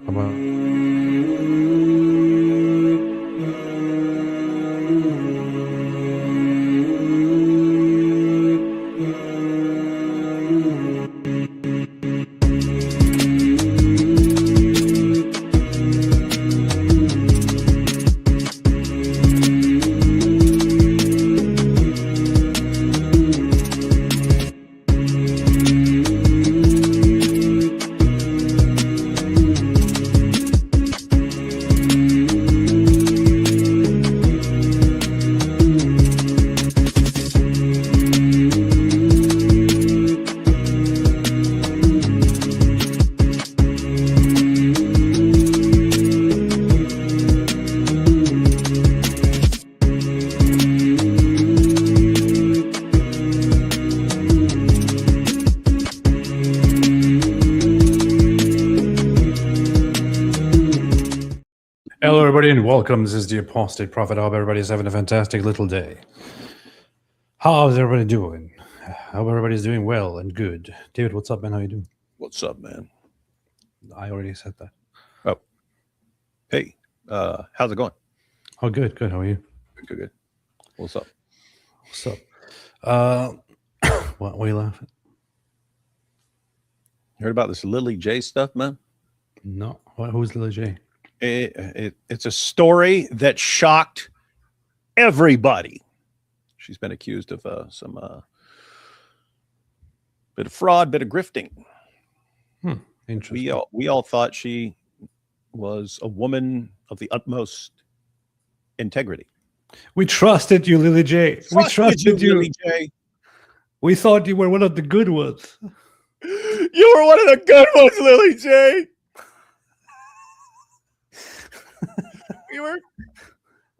How about Hello, everybody, and welcome. This is the Apostate Prophet. I hope everybody's having a fantastic little day. How's everybody doing? I hope everybody's doing well and good. David, what's up, man? How you doing? What's up, man? I already said that. Oh, hey, how's it going? Oh, good. How are you? Good. What's up? What's up? What are you laughing? You heard about this Lily J stuff, man? No. Who's Lily J? It's a story that shocked everybody. She's been accused of some bit of fraud, bit of grifting. Interesting. We all thought she was a woman of the utmost integrity. We trusted you, Lily J. We trusted you. Lily J. We thought you were one of the good ones. You were one of the good ones, Lily J.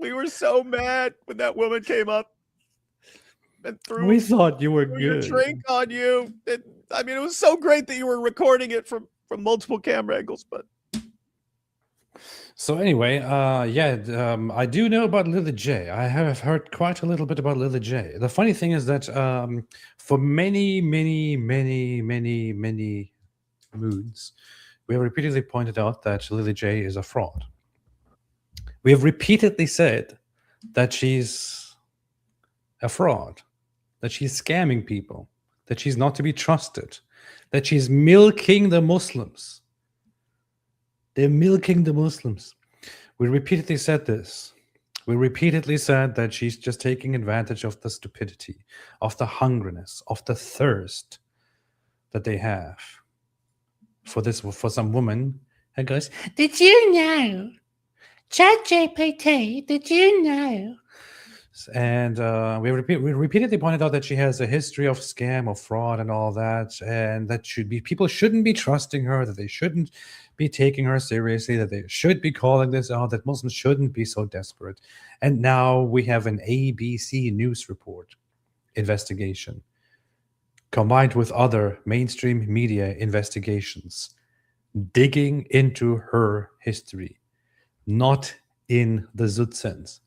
We were so mad when that woman came up and threw. We thought you were good. Your drink on you. It was so great that you were recording it from multiple camera angles. But so anyway, I do know about Lily J. I have heard quite a little bit about Lily J. The funny thing is that for many moons, we have repeatedly pointed out that Lily J is a fraud. We have repeatedly said that she's a fraud, that she's scamming people, that she's not to be trusted, that she's milking the Muslims. They're milking the Muslims. We repeatedly said this. We repeatedly said that she's just taking advantage of the stupidity, of the hungriness, of the thirst that they have for some woman who goes, "Did you know? ChatGPT, did you know?" And we repeatedly pointed out that she has a history of scam, of fraud, and all that, and that people shouldn't be trusting her, that they shouldn't be taking her seriously, that they should be calling this out, that Muslims shouldn't be so desperate. And now we have an ABC News report investigation combined with other mainstream media investigations digging into her history, not in the Zut sense,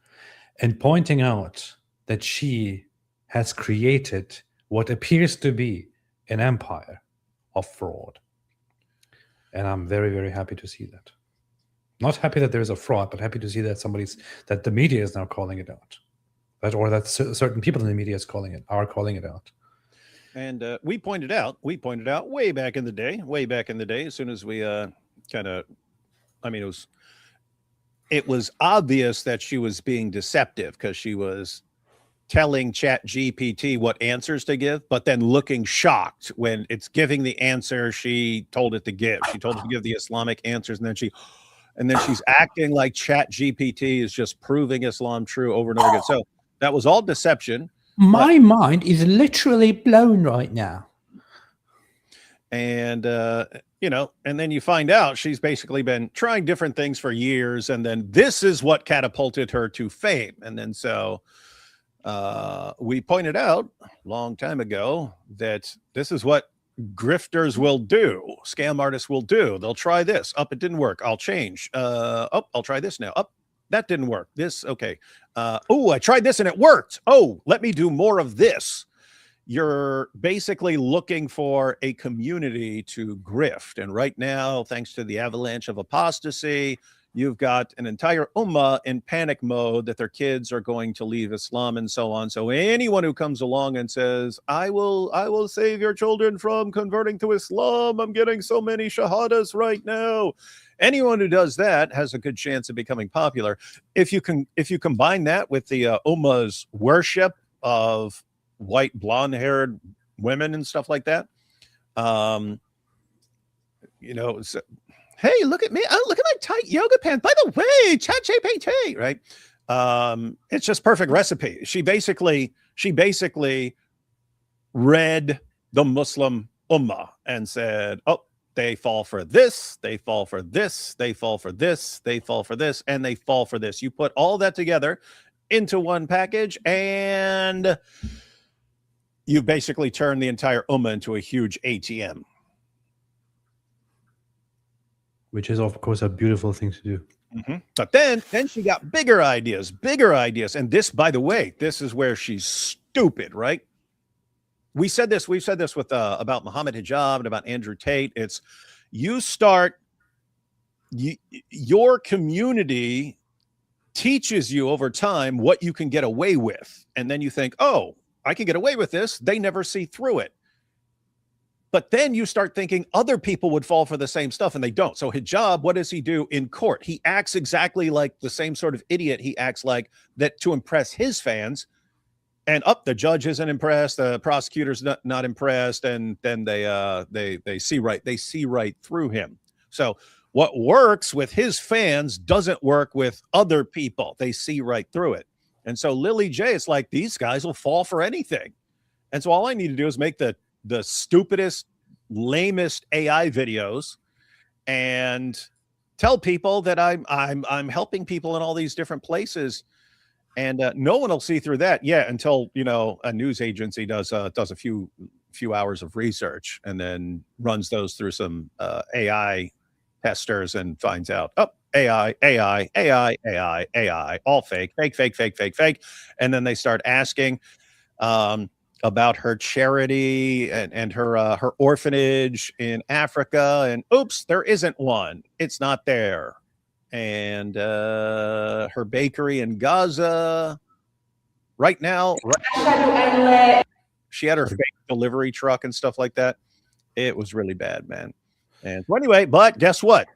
and pointing out that she has created what appears to be an empire of fraud. And I'm very, very happy to see that. Not happy that there's a fraud, but happy to see that that the media is now calling it out. That certain people in the media are calling it out. And we pointed out way back in the day, as soon as we it was obvious that she was being deceptive because she was telling ChatGPT what answers to give, but then looking shocked when it's giving the answer she told it to give. She told it to give the Islamic answers, and then she's acting like ChatGPT is just proving Islam true over and over again. So that was all deception. My mind is literally blown right now. And and then you find out she's basically been trying different things for years, and then this is what catapulted her to fame. And then so we pointed out a long time ago that this is what grifters will do, scam artists will do. They'll try this. It didn't work. I'll change. I'll try this now. That didn't work. This, okay. I tried this and it worked. Oh, let me do more of this. you're basically looking for a community to grift. And right now, thanks to the avalanche of apostasy, you've got an entire ummah in panic mode that their kids are going to leave Islam and so on. So anyone who comes along and says, I will save your children from converting to Islam, I'm getting so many shahadas right now. Anyone who does that has a good chance of becoming popular. If you combine that with the ummah's worship of white blonde-haired women and stuff like that, so, hey, look at me. Oh, look at my tight yoga pants. By the way, ChatGPT, right? It's just perfect recipe. She basically read the Muslim ummah and said, oh, they fall for this, they fall for this, they fall for this, they fall for this, and they fall for this. You put all that together into one package, and you basically turn the entire ummah into a huge ATM. Which is, of course, a beautiful thing to do. Mm-hmm. But then she got bigger ideas. And this, by the way, this is where she's stupid, right? We've said this with about Muhammad Hijab and about Andrew Tate. It's your community teaches you over time what you can get away with. And then you think, oh, I can get away with this. They never see through it. But then you start thinking other people would fall for the same stuff, and they don't. So hijab, what does he do in court? He acts exactly like the same sort of idiot he acts like that to impress his fans. And the judge isn't impressed, the prosecutor's not impressed, and then they see right through him. So what works with his fans doesn't work with other people. They see right through it. And so Lily J, it's like these guys will fall for anything. And so all I need to do is make the stupidest, lamest AI videos and tell people that I'm helping people in all these different places, and no one will see through that yet until a news agency does a few hours of research and then runs those through some AI testers and finds out, oh, AI, all fake, and then they start asking about her charity and her orphanage in Africa, and oops, there isn't one. It's not there. And her bakery in Gaza. Right now, she had her fake delivery truck and stuff like that. It was really bad, man. And so anyway, but guess what?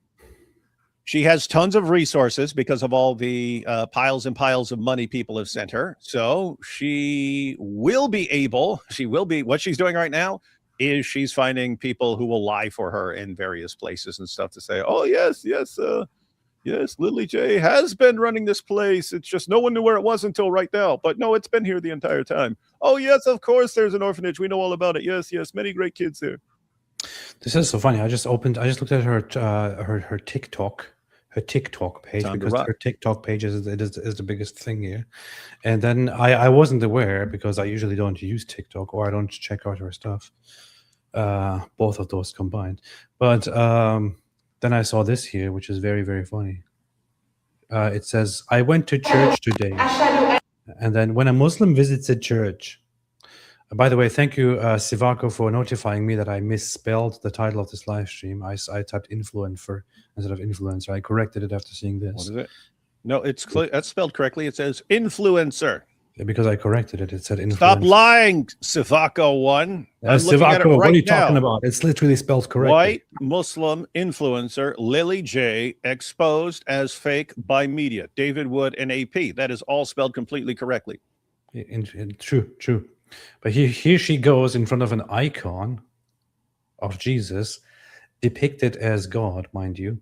She has tons of resources because of all the piles and piles of money people have sent her. So what she's doing right now is she's finding people who will lie for her in various places and stuff to say, oh, yes, Lily J has been running this place. It's just no one knew where it was until right now. But no, it's been here the entire time. Oh, yes, of course, there's an orphanage. We know all about it. Yes, many great kids there. This is so funny. I just looked at her TikTok page, because her TikTok page is the biggest thing here. And then I wasn't aware, because I usually don't use TikTok, or I don't check out her stuff. Both of those combined. But then I saw this here, which is very, very funny. It says, I went to church today. And then when a Muslim visits a church. By the way, thank you, Sivako, for notifying me that I misspelled the title of this live stream. I typed influencer instead of influencer. I corrected it after seeing this. What is it? No, that's spelled correctly. It says influencer. Because I corrected it. It said influencer. Stop lying, Sivako one. Sivako, what are you talking about? It's literally spelled correctly. White Muslim influencer Lily J exposed as fake by media. David Wood and AP. That is all spelled completely correctly. True. But here she goes in front of an icon of Jesus, depicted as God, mind you,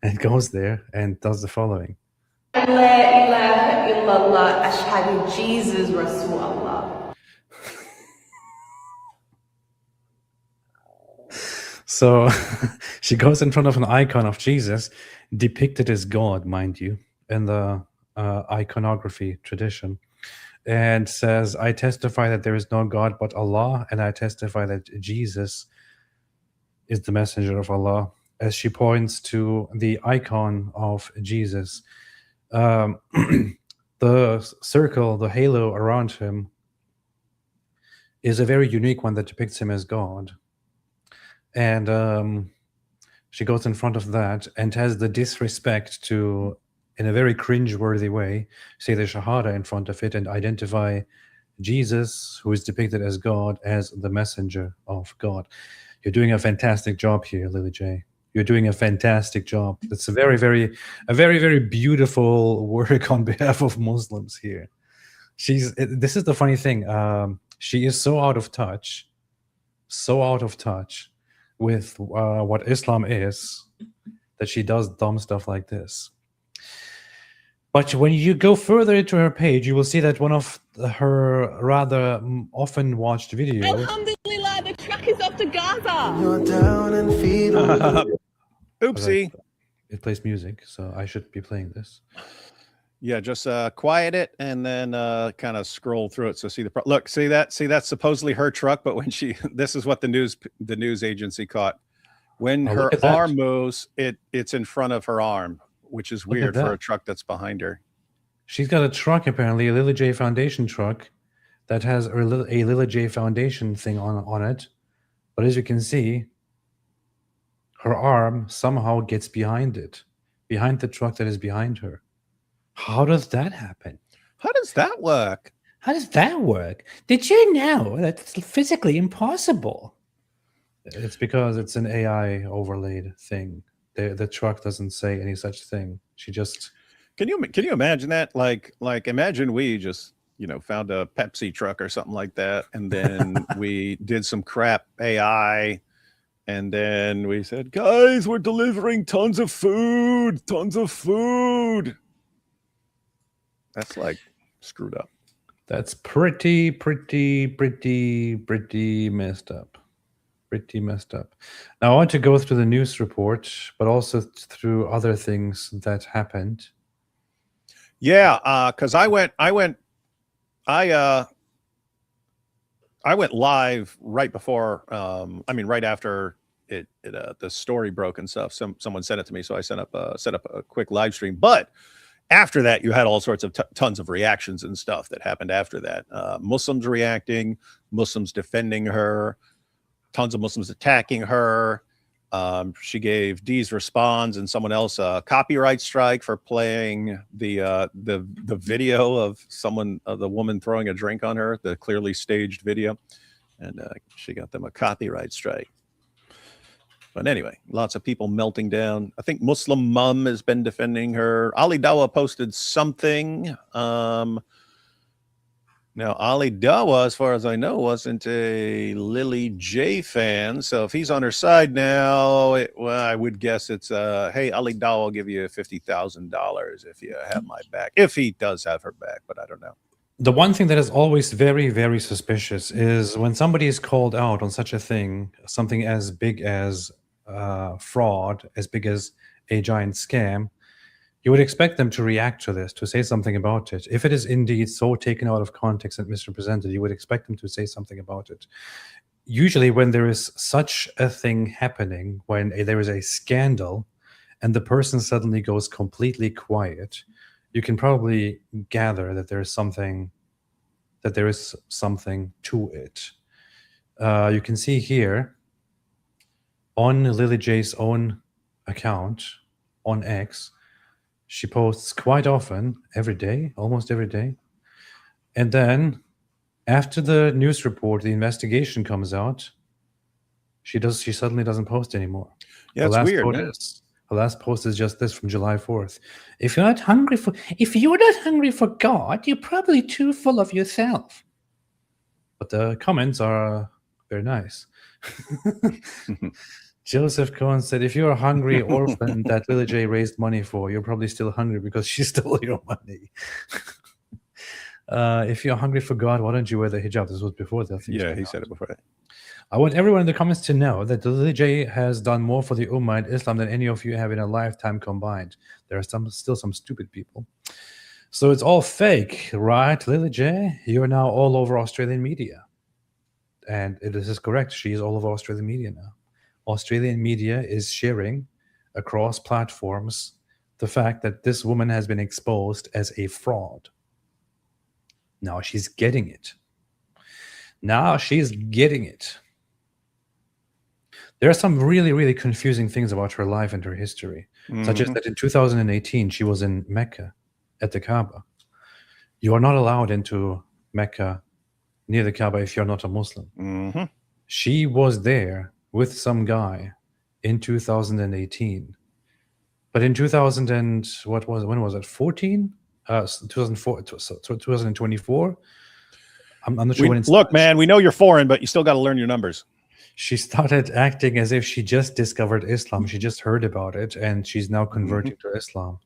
and goes there and does the following. La ilaha illallah, ashhadu Jesus Rasulullah. So she goes in front of an icon of Jesus, depicted as God, mind you, in the iconography tradition, and says, I testify that there is no God but Allah, and I testify that Jesus is the messenger of Allah, as she points to the icon of Jesus. The circle, the halo around him, is a very unique one that depicts him as God. And she goes in front of that and has the disrespect to, in a very cringe-worthy way, say the Shahada in front of it and identify Jesus, who is depicted as God, as the messenger of God. You're doing a fantastic job here, Lily J. You're doing a fantastic job. It's a very, very beautiful work on behalf of Muslims here. This is the funny thing. She is so out of touch with what Islam is, that she does dumb stuff like this. But when you go further into her page, you will see that one of her rather often watched videos. Alhamdulillah, the truck is off to Gaza. You're down and feeble. Oopsie. It plays music, so I should be playing this. Yeah, just quiet it and then kind of scroll through it. So see look, see that's supposedly her truck, but when this is what the news agency caught. When her arm moves, it's in front of her arm, which is weird for a truck that's behind her. She's got a truck, apparently, a Lily J Foundation truck that has a Lily J Foundation thing on it. But as you can see, her arm somehow gets behind the truck that is behind her. How does that happen? How does that work? How does that work? Did you know that's physically impossible? It's because it's an AI overlaid thing. The truck doesn't say any such thing. She just... Can you imagine that? Like imagine we just, found a Pepsi truck or something like that, and then we did some crap AI, and then we said, guys, we're delivering tons of food. That's like screwed up. That's pretty messed up. Pretty messed up. Now I want to go through the news report, but also through other things that happened. Yeah, because I went live right before. Right after the story broke and stuff. Someone sent it to me, so I set up a quick live stream. But after that, you had all sorts of tons of reactions and stuff that happened after that. Muslims reacting, Muslims defending her, tons of Muslims attacking her. She gave Deez Responds and someone else a copyright strike for playing the video of the woman throwing a drink on her, the clearly staged video, and she got them a copyright strike. But anyway, lots of people melting down. I think Muslim Mum has been defending her. Ali Dawah posted something. Now, Ali Dawah, as far as I know, wasn't a Lily J fan. So if he's on her side now, I would guess it's, hey, Ali Dawah will give you $50,000 if you have my back. If he does have her back, but I don't know. The one thing that is always very, very suspicious is when somebody is called out on such a thing, something as big as fraud, as big as a giant scam, you would expect them to react to this, to say something about it. If it is indeed so taken out of context and misrepresented, you would expect them to say something about it. Usually when there is such a thing happening, when there is a scandal and the person suddenly goes completely quiet, you can probably gather that there is something to it. You can see here on Lily J's own account on X, she posts quite often, every day, almost every day. And then after the news report, the investigation comes out, she suddenly doesn't post anymore. Yeah, it's weird. Her last post is just this from July 4th. If you're not hungry for God, you're probably too full of yourself. But the comments are very nice. Joseph Cohen said, if you're a hungry orphan that Lily J raised money for, you're probably still hungry because she stole your money. If you're hungry for God, why don't you wear the hijab? This was before that. Yeah, he said it before. I want everyone in the comments to know that Lily J has done more for the Ummah and Islam than any of you have in a lifetime combined. There are still some stupid people. So it's all fake, right, Lily J? You're now all over Australian media. And this is correct. She is all over Australian media now. Australian media is sharing across platforms the fact that this woman has been exposed as a fraud. Now she's getting it. Now she's getting it. There are some really, really confusing things about her life and her history, such as Mhm. that in 2018 she was in Mecca at the Kaaba. You are not allowed into Mecca near the Kaaba if you're not a Muslim. Mhm. She was there with some guy in 2018. But in 2000 and when was it? 14? 2004, 2024. I'm not sure when it Look, started. man, we know you're foreign, but you still got to learn your numbers. She started acting as if she just discovered Islam. She just heard about it, and she's now converting to Islam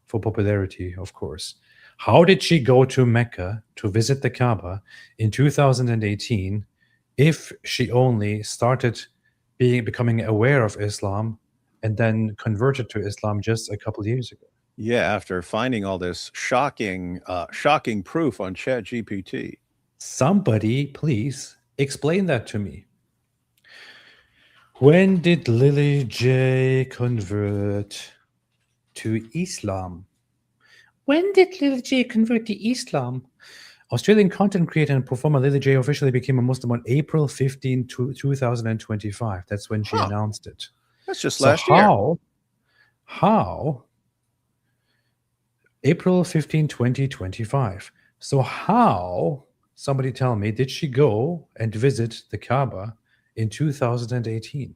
for popularity, of course. How did she go to Mecca to visit the Kaaba in 2018 if she only started becoming aware of Islam and then converted to Islam just a couple years ago? Yeah, after finding all this shocking proof on ChatGPT. Somebody, please explain that to me. When did Lily J convert to Islam? When did Lily J convert to Islam? Australian content creator and performer Lily J officially became a Muslim on April 15, 2025. That's when she Huh. announced it. That's just So last year. how? April 15, 2025. So how, somebody tell me, did she go and visit the Kaaba in 2018?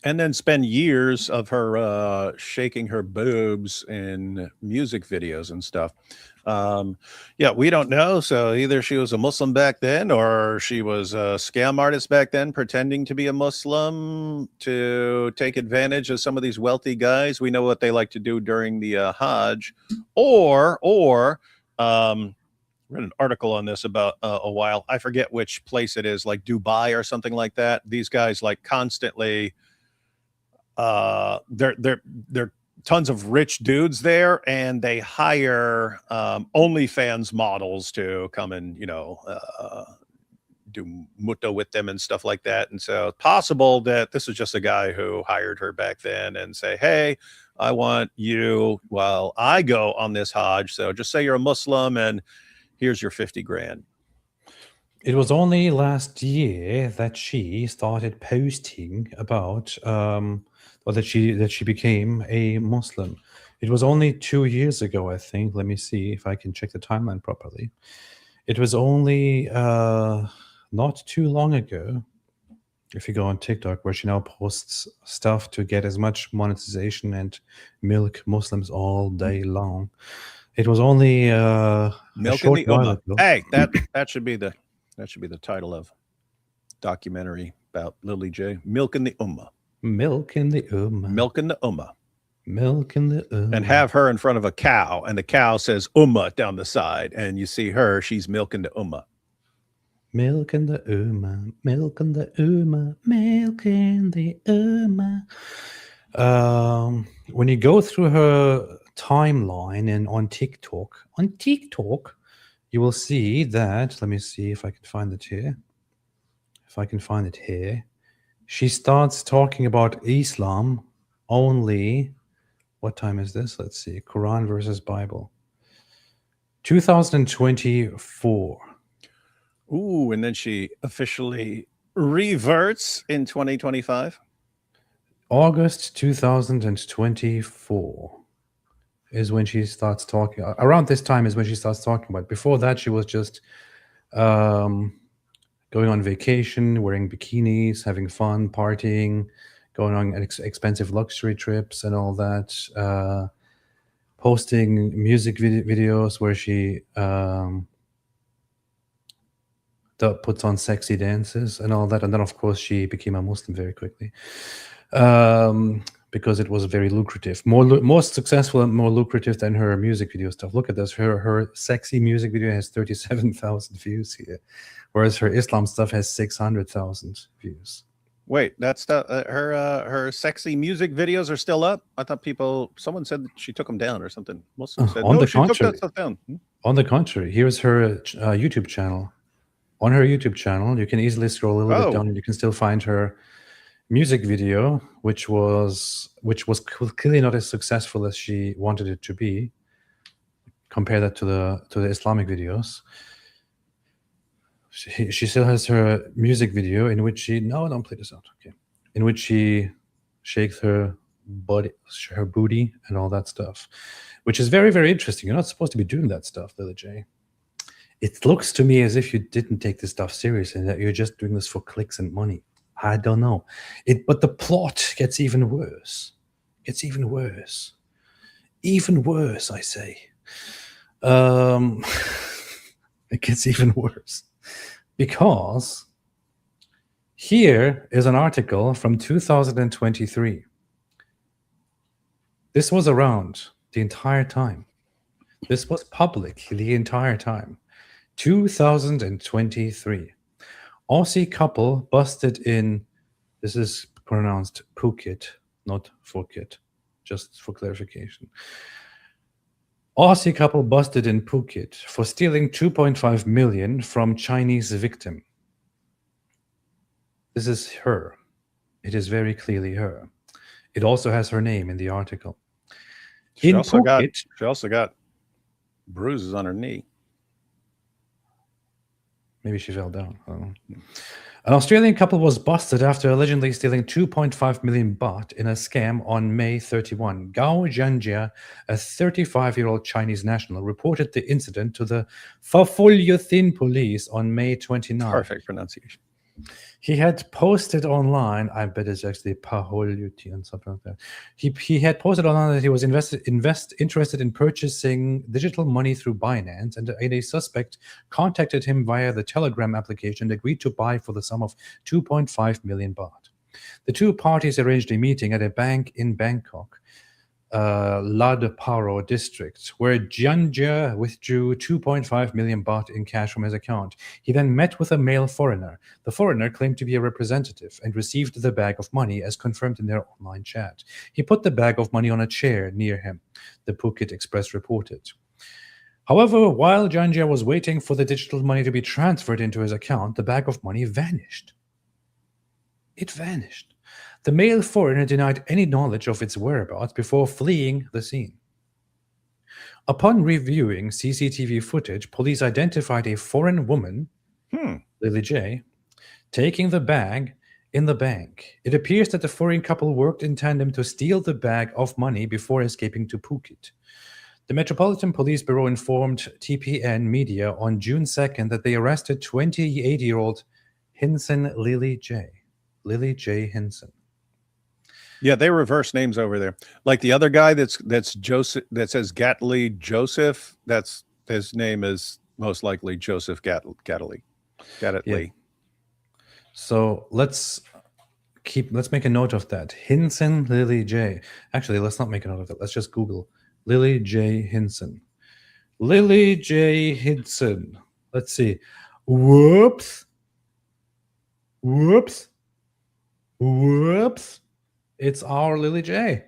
And then spend years of her shaking her boobs in music videos and stuff. Yeah, we don't know. So either she was a Muslim back then, or she was a scam artist back then, pretending to be a Muslim to take advantage of some of these wealthy guys. We know what they like to do during the Hajj, or read an article on this about a while. I forget which place it is, like Dubai or something like that. These guys like constantly. They're tons of rich dudes there, and they hire OnlyFans models to come and do mutta with them and stuff like that. And so it's possible that this is just a guy who hired her back then and say, hey, I want you while I go on this Hajj. So just say you're a Muslim and here's your 50 grand. It was only last year that she started posting about or that she became a Muslim. It was only 2 years ago, I think. Let me see if I can check the timeline properly. It was only not too long ago, if you go on TikTok, where she now posts stuff to get as much monetization and milk Muslims all day long. It was only a Milk in short the while Ummah. ago. Hey, that should be the title of documentary about Lily J. Milk in the Ummah. Milk in the Ummah. Milk in the Ummah. Milk in the Ummah. And have her in front of a cow, and the cow says Ummah down the side, and you see her, she's milking the Ummah. Milk in the Ummah. Milk in the Ummah. Milk in the Ummah. When you go through her timeline and on TikTok, you will see that. Let me see if I can find it here. She starts talking about Islam only. What time is this? Let's see. Quran versus Bible. 2024. Ooh, and then she officially reverts in 2025. August 2024 is when she starts talking. Around this time is when she starts talking about it. Before that, she was just going on vacation, wearing bikinis, having fun, partying, going on expensive luxury trips and all that, posting music videos where she puts on sexy dances and all that. And then, of course, she became a Muslim very quickly because it was very lucrative, more successful and more lucrative than her music video stuff. Look at this. Her sexy music video has 37,000 views here, whereas her Islam stuff has 600,000 views. Wait, that's her sexy music videos are still up? I thought someone said that she took them down or something. Muslim said, On no, the she took contrary. that stuff down. On the contrary, here's her YouTube channel. On her YouTube channel, you can easily scroll a little bit down and you can still find her music video, which was clearly not as successful as she wanted it to be. Compare that to the Islamic videos. She still has her music video in which she don't play this out. Okay, in which she shakes her booty and all that stuff, which is very, very interesting. You're not supposed to be doing that stuff, Lily J. It looks to me as if you didn't take this stuff seriously and that you're just doing this for clicks and money. I don't know. But the plot gets even worse. It's even worse. Even worse, I say. It gets even worse. Because here is an article from 2023. This was around the entire time. This was public the entire time. 2023. Aussie couple busted in, this is pronounced Phuket, not Phuket, just for clarification. Aussie couple busted in Phuket for stealing 2.5 million from Chinese victim. This is her. It is very clearly her. It also has her name in the article. She In also Phuket, got bruises on her knee. maybe she fell down. I don't know. An Australian couple was busted after allegedly stealing 2.5 million baht in a scam on May 31. Gao Jianjia, a 35-year-old Chinese national, reported the incident to the Fafolyothin police on May 29. Perfect pronunciation. He had posted online, I bet it's actually Paholyuti something like that. He had posted online that he was interested in purchasing digital money through Binance, and a suspect contacted him via the Telegram application and agreed to buy for the sum of 2.5 million baht. The two parties arranged a meeting at a bank in Bangkok, Lad Paro district, where Jianjia withdrew 2.5 million baht in cash from his account. He then met with a male foreigner. The foreigner claimed to be a representative and received the bag of money as confirmed in their online chat. He put the bag of money on a chair near him, the Phuket Express reported. However, while Jianjia was waiting for the digital money to be transferred into his account, the bag of money vanished. It vanished. The male foreigner denied any knowledge of its whereabouts before fleeing the scene. Upon reviewing CCTV footage, police identified a foreign woman, Lily J, taking the bag in the bank. It appears that the foreign couple worked in tandem to steal the bag of money before escaping to Phuket. The Metropolitan Police Bureau informed TPN Media on June 2nd that they arrested 28-year-old Hinson Lily J. Lily J. Hinson. Yeah, they reverse names over there. Like the other guy that's Joseph, that says Gatley Joseph, that's his name is most likely Joseph Gatley. Yeah. So let's make a note of that. Hinson Lily J. Actually, let's not make a note of that. Let's just Google Lily J. Hinson. Lily J. Hinson. Let's see. Whoops. It's our Lily J.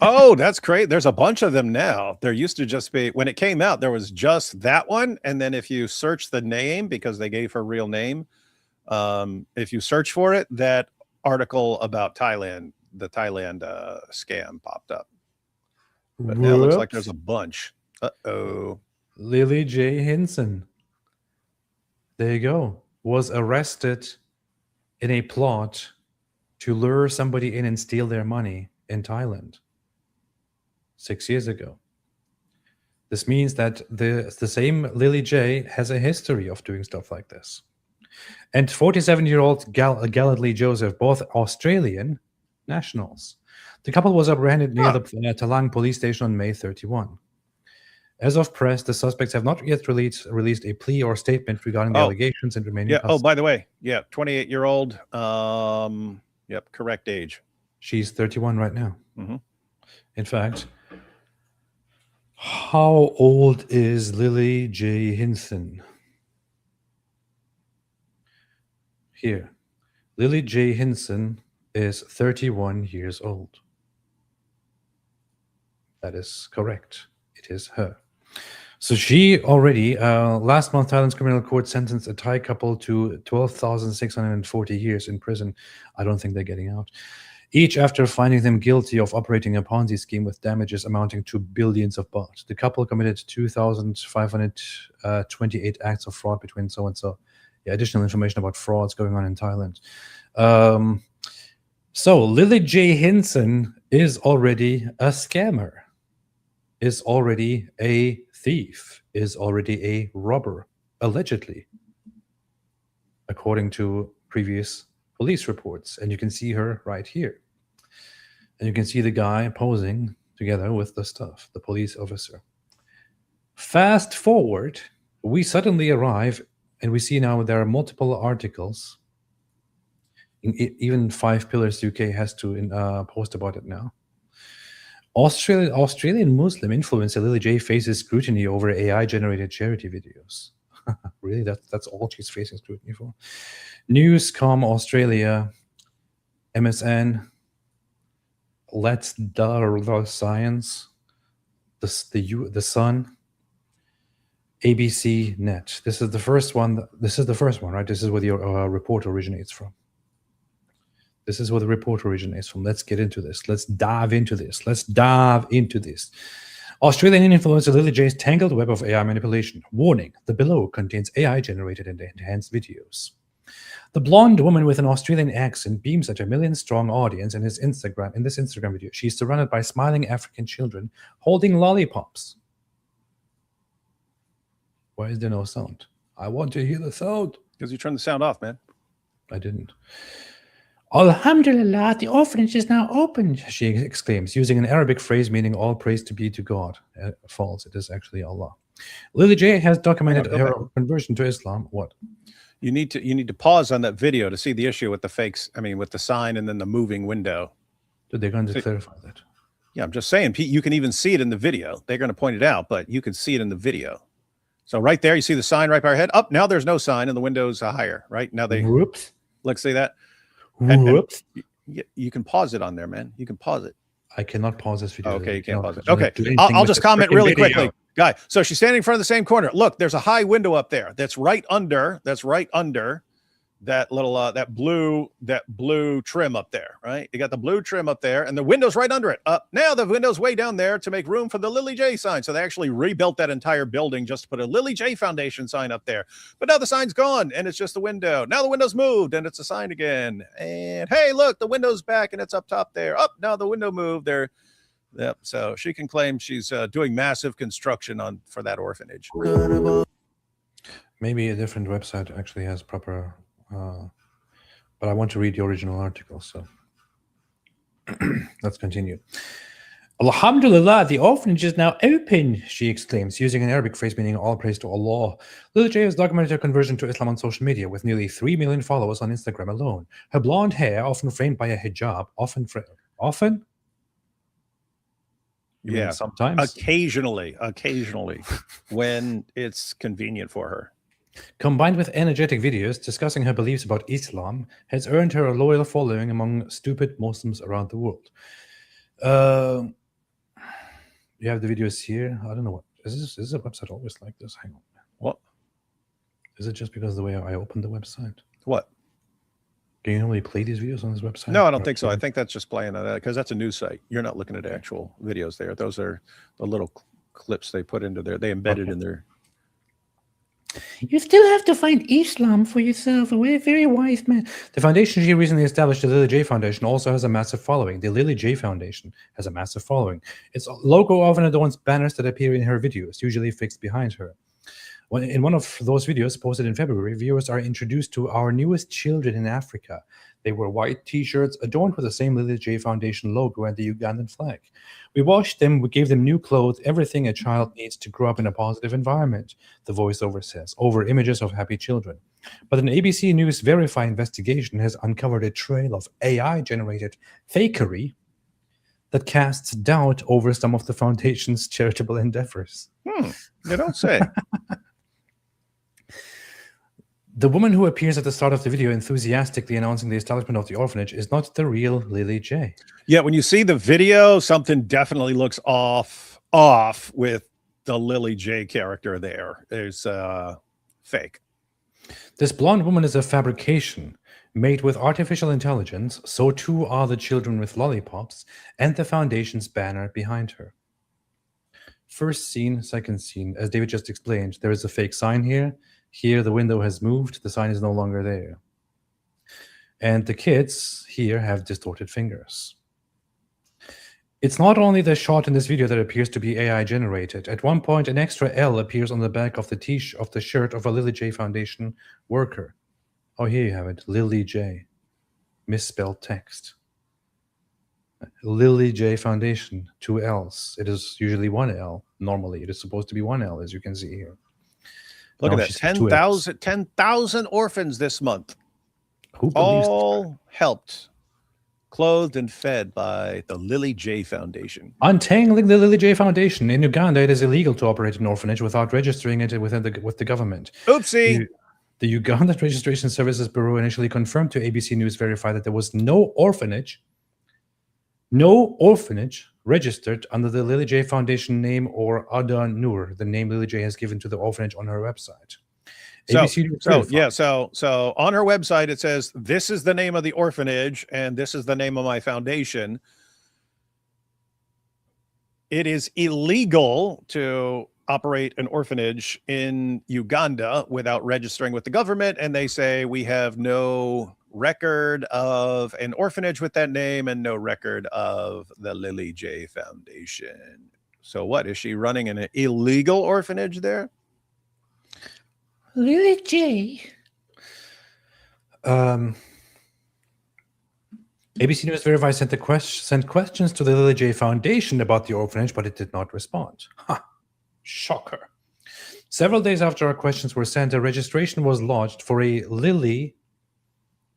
Oh, that's great. There's a bunch of them now. There used to just be, when it came out, there was just that one. And then if you search the name, because they gave her real name, if you search for it, that article about Thailand, the Thailand scam popped up. But now it looks like there's a bunch. Uh-oh. Lily J. Hinson. There you go. Was arrested in a plot to lure somebody in and steal their money in Thailand 6 years ago. This means that the same Lily J has a history of doing stuff like this. And 47-year-old Gatley Joseph, both Australian nationals. The couple was apprehended near the Talang police station on May 31. As of press, the suspects have not yet released a plea or statement regarding the allegations and remaining custody. Oh, by the way, 28-year-old. Yep, correct age. She's 31 right now. Mm-hmm. In fact, how old is Lily J. Hinson? Here. Lily J. Hinson is 31 years old. That is correct. It is her. So she already, last month, Thailand's criminal court sentenced a Thai couple to 12,640 years in prison. I don't think they're getting out. each after finding them guilty of operating a Ponzi scheme with damages amounting to billions of baht. The couple committed 2,528 acts of fraud between so and so. Yeah, additional information about frauds going on in Thailand. So Lily J. Hinson is already a scammer, is already a thief, is already a robber, allegedly, according to previous police reports. And you can see her right here. And you can see the guy posing together with the stuff, the police officer. Fast forward, we suddenly arrive and we see now there are multiple articles. Even 5 Pillars UK has to post about it now. Australian Muslim influencer Lily J faces scrutiny over AI-generated charity videos. Really? That's all she's facing scrutiny for? Newscom Australia, MSN, Let's the Science, the Sun, ABC Net. This is the first one. This is the first one, right? This is where the report originates from. This is where the report originates from. Let's get into this. Let's dive into this. Australian influencer Lily J's tangled web of AI manipulation. Warning, the below contains AI-generated and enhanced videos. The blonde woman with an Australian accent beams at a million-strong audience in this Instagram video. She's surrounded by smiling African children holding lollipops. Why is there no sound? I want to hear the sound. Because you turned the sound off, man. I didn't. Alhamdulillah, the orphanage is now open, she exclaims, using an Arabic phrase meaning all praise to be to God. False, it is actually Allah. Lily J has documented her conversion to Islam. What? You need to pause on that video to see the issue with the fakes. I mean, with the sign and then the moving window. They're going to clarify that. Yeah, I'm just saying, you can even see it in the video. They're going to point it out, but you can see it in the video. So right there, you see the sign right by our head. Up now, there's no sign, and the window's higher. Right now, they. Whoops. Let's see that. Whoops. And you can pause it on there, man. You can pause it. I cannot pause this video. Okay, you can't pause it. Okay, I'll just comment really quickly, guy. So she's standing in front of the same corner. Look, there's a high window up there. That's right under that little that blue trim up there, right? You got the blue trim up there, and the window's right under it. Up now, the window's way down there to make room for the Lily J sign. So they actually rebuilt that entire building just to put a Lily J Foundation sign up there. But now the sign's gone, and it's just the window. Now the window's moved, and it's a sign again. And hey, look, the window's back, and it's up top there. Up now, the window moved there. Yep. So she can claim she's doing massive construction for that orphanage. Maybe a different website actually has proper. But I want to read the original article, so let's continue. Alhamdulillah, the orphanage is now open, she exclaims, using an Arabic phrase meaning all praise to Allah. Lily J has documented her conversion to Islam on social media with nearly 3 million followers on Instagram alone. Her blonde hair, often framed by a hijab, often? You mean sometimes? Occasionally, when it's convenient for her. Combined with energetic videos discussing her beliefs about Islam, has earned her a loyal following among stupid Muslims around the world. You have the videos here. I don't know what is this a website always like this? Hang on. What? Is it just because of the way I opened the website? What? Can you normally play these videos on this website? No, I don't think so. I think that's just playing on that because that's a news site. You're not looking at actual videos there. Those are the little clips they put into there. They embedded in there. You still have to find Islam for yourself. A very wise man. The foundation she recently established, the Lily J Foundation, also has a massive following. The Lily J Foundation has a massive following. Its logo often adorns banners that appear in her videos, usually fixed behind her. In one of those videos posted in February, viewers are introduced to our newest children in Africa. They wear white t-shirts adorned with the same Lily J Foundation logo and the Ugandan flag. We washed them, we gave them new clothes, everything a child needs to grow up in a positive environment, the voiceover says, over images of happy children. But an ABC News Verify investigation has uncovered a trail of AI-generated fakery that casts doubt over some of the foundation's charitable endeavors. You don't say. The woman who appears at the start of the video enthusiastically announcing the establishment of the orphanage is not the real Lily J. Yeah, when you see the video, something definitely looks off with the Lily J character there. There's fake. This blonde woman is a fabrication. Made with artificial intelligence, so too are the children with lollipops and the foundation's banner behind her. First scene, second scene. As David just explained, there is a fake sign here. Here, the window has moved. The sign is no longer there. And the kids here have distorted fingers. It's not only the shot in this video that appears to be AI generated. At one point, an extra L appears on the back of the shirt of a Lily J Foundation worker. Oh, here you have it, Lily J. Misspelled text. Lily J Foundation, 2 L's. It is usually 1 L. Normally, it is supposed to be 1 L, as you can see here. Look No, at she that. said 2 L's. 10,000 orphans this month. Who believes this? All helped, clothed and fed by the Lily J Foundation. Untangling the Lily J Foundation. In Uganda, it is illegal to operate an orphanage without registering it with the government. Oopsie. The Uganda Registration Services Bureau initially confirmed to ABC News Verify that there was no orphanage registered under the Lily J Foundation name or Ada Nur, the name Lily J has given to the orphanage on her website. So So on her website, it says, this is the name of the orphanage and this is the name of my foundation. It is illegal to operate an orphanage in Uganda without registering with the government. And they say we have no record of an orphanage with that name and no record of the Lily J Foundation. So what, is she running an illegal orphanage there? Lily J. ABC News Verify sent questions to the Lily J Foundation about the orphanage, but it did not respond. Shocker. Several days after our questions were sent, a registration was lodged for a Lily,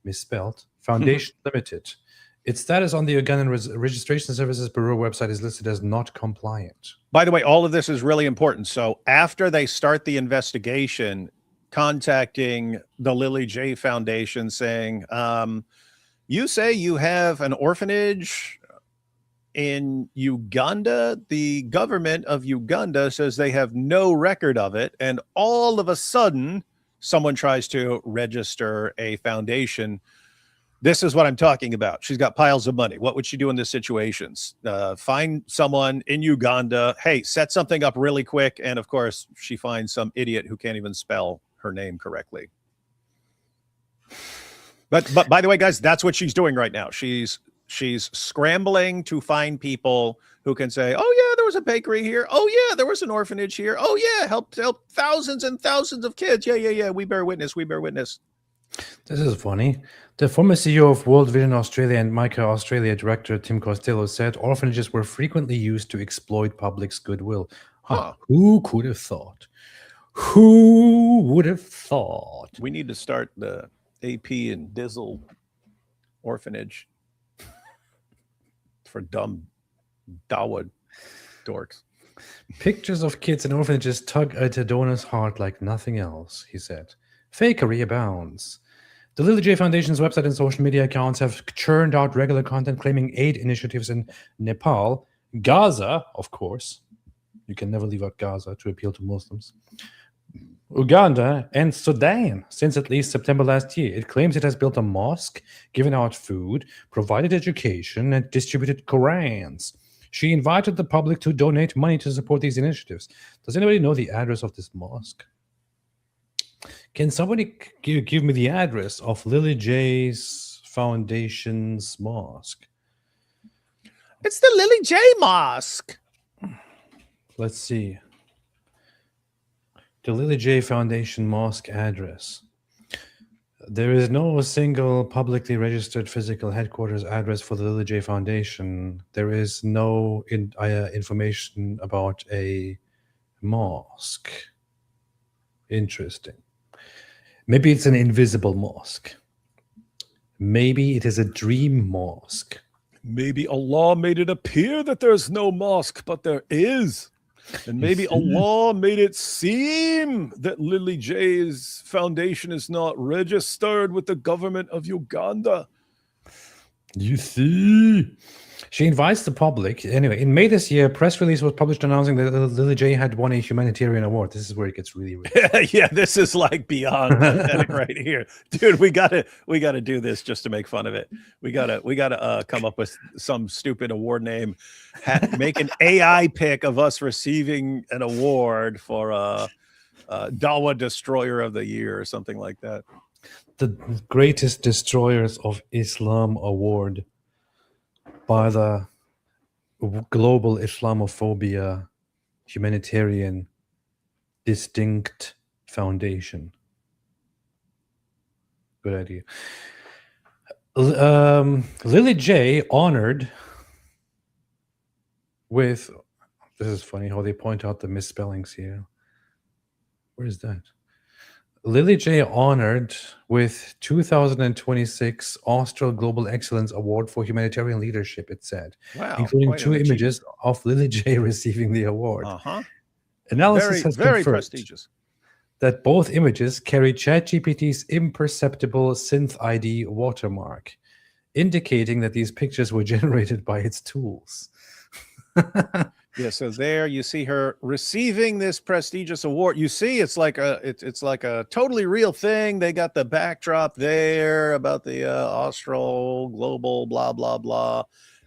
misspelled, Foundation Limited. Its status on the Ugandan Registration Services Bureau website is listed as not compliant. By the way, all of this is really important. So after they start the investigation, contacting the Lily J Foundation saying, you say you have an orphanage in Uganda. The government of Uganda says they have no record of it. And all of a sudden, someone tries to register a foundation. This is what I'm talking about. She's got piles of money. What would she do in this situations? Find someone in Uganda. Hey, set something up really quick. And of course, she finds some idiot who can't even spell her name correctly. But by the way, guys, that's what she's doing right now. She's scrambling to find people who can say, oh yeah, there was a bakery here. Oh yeah, there was an orphanage here. Oh yeah, help thousands and thousands of kids. Yeah. We bear witness. This is funny. The former CEO of World Vision Australia and MICA Australia director Tim Costello said orphanages were frequently used to exploit public's goodwill. Who could have thought? Who would have thought? We need to start the AP and Dizzle orphanage for dumb Dawood dorks. Pictures of kids in orphanages tug at a donor's heart like nothing else, he said. Fakery abounds. The Lily J Foundation's website and social media accounts have churned out regular content claiming aid initiatives in Nepal, Gaza, of course. You can never leave out Gaza to appeal to Muslims. Uganda and Sudan since at least September last year. It claims it has built a mosque, given out food, provided education, and distributed Qurans. She invited the public to donate money to support these initiatives. Does anybody know the address of this mosque? Can somebody give me the address of Lily J's Foundation's mosque? It's the Lily J Mosque. Let's see. The Lily J Foundation mosque address. There is no single publicly registered physical headquarters address for the Lily J Foundation. There is no information about a mosque. Interesting. Maybe it's an invisible mosque. Maybe it is a dream mosque. Maybe Allah made it appear that there's no mosque, but there is. And maybe Allah made it seem that Lily J's foundation is not registered with the government of Uganda. You see? She invites the public. Anyway, in May this year, a press release was published announcing that Lily J had won a humanitarian award. This is where it gets really, really Yeah, this is like beyond pathetic right here, dude. We gotta do this just to make fun of it. We gotta come up with some stupid award name, make an AI pic of us receiving an award for Dawa Destroyer of the Year or something like that. the greatest destroyers of Islam award by the Global Islamophobia Humanitarian Distinct Foundation. Good idea. Lily J honored with, this is funny how they point out the misspellings here. Where is that? Lily J honored with 2026 Austral Global Excellence Award for Humanitarian Leadership, it said, Wow, including quite an 2 achievement. images of Lily J receiving the award. Uh-huh. Analysis has Very confirmed prestigious. that both images carry ChatGPT's imperceptible synth ID watermark, indicating that these pictures were generated by its tools. Yeah, so there you see her receiving this prestigious award. You see, it's like a totally real thing. They got the backdrop there about the Austral Global blah blah blah,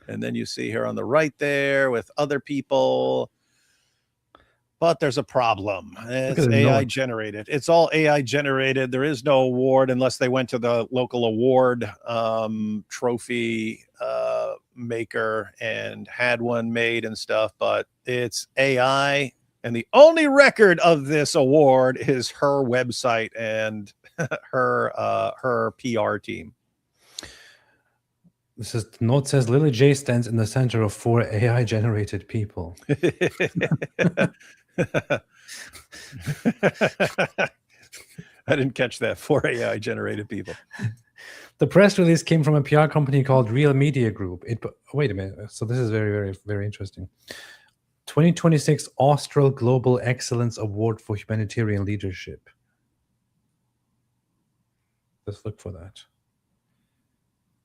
and then you see her on the right there with other people. But there's a problem. It's at the AI noise. generated. It's all AI generated. There is no award unless they went to the local award trophy maker and had one made and stuff. But it's AI, and the only record of this award is her website and her PR team. This is, the note says Lily J stands in the center of 4 AI generated people. I didn't catch that. 4 AI generated people. The press release came from a PR company called Real Media Group. Wait a minute. So this is very, very, very interesting. 2026 Austral Global Excellence Award for Humanitarian Leadership. Let's look for that.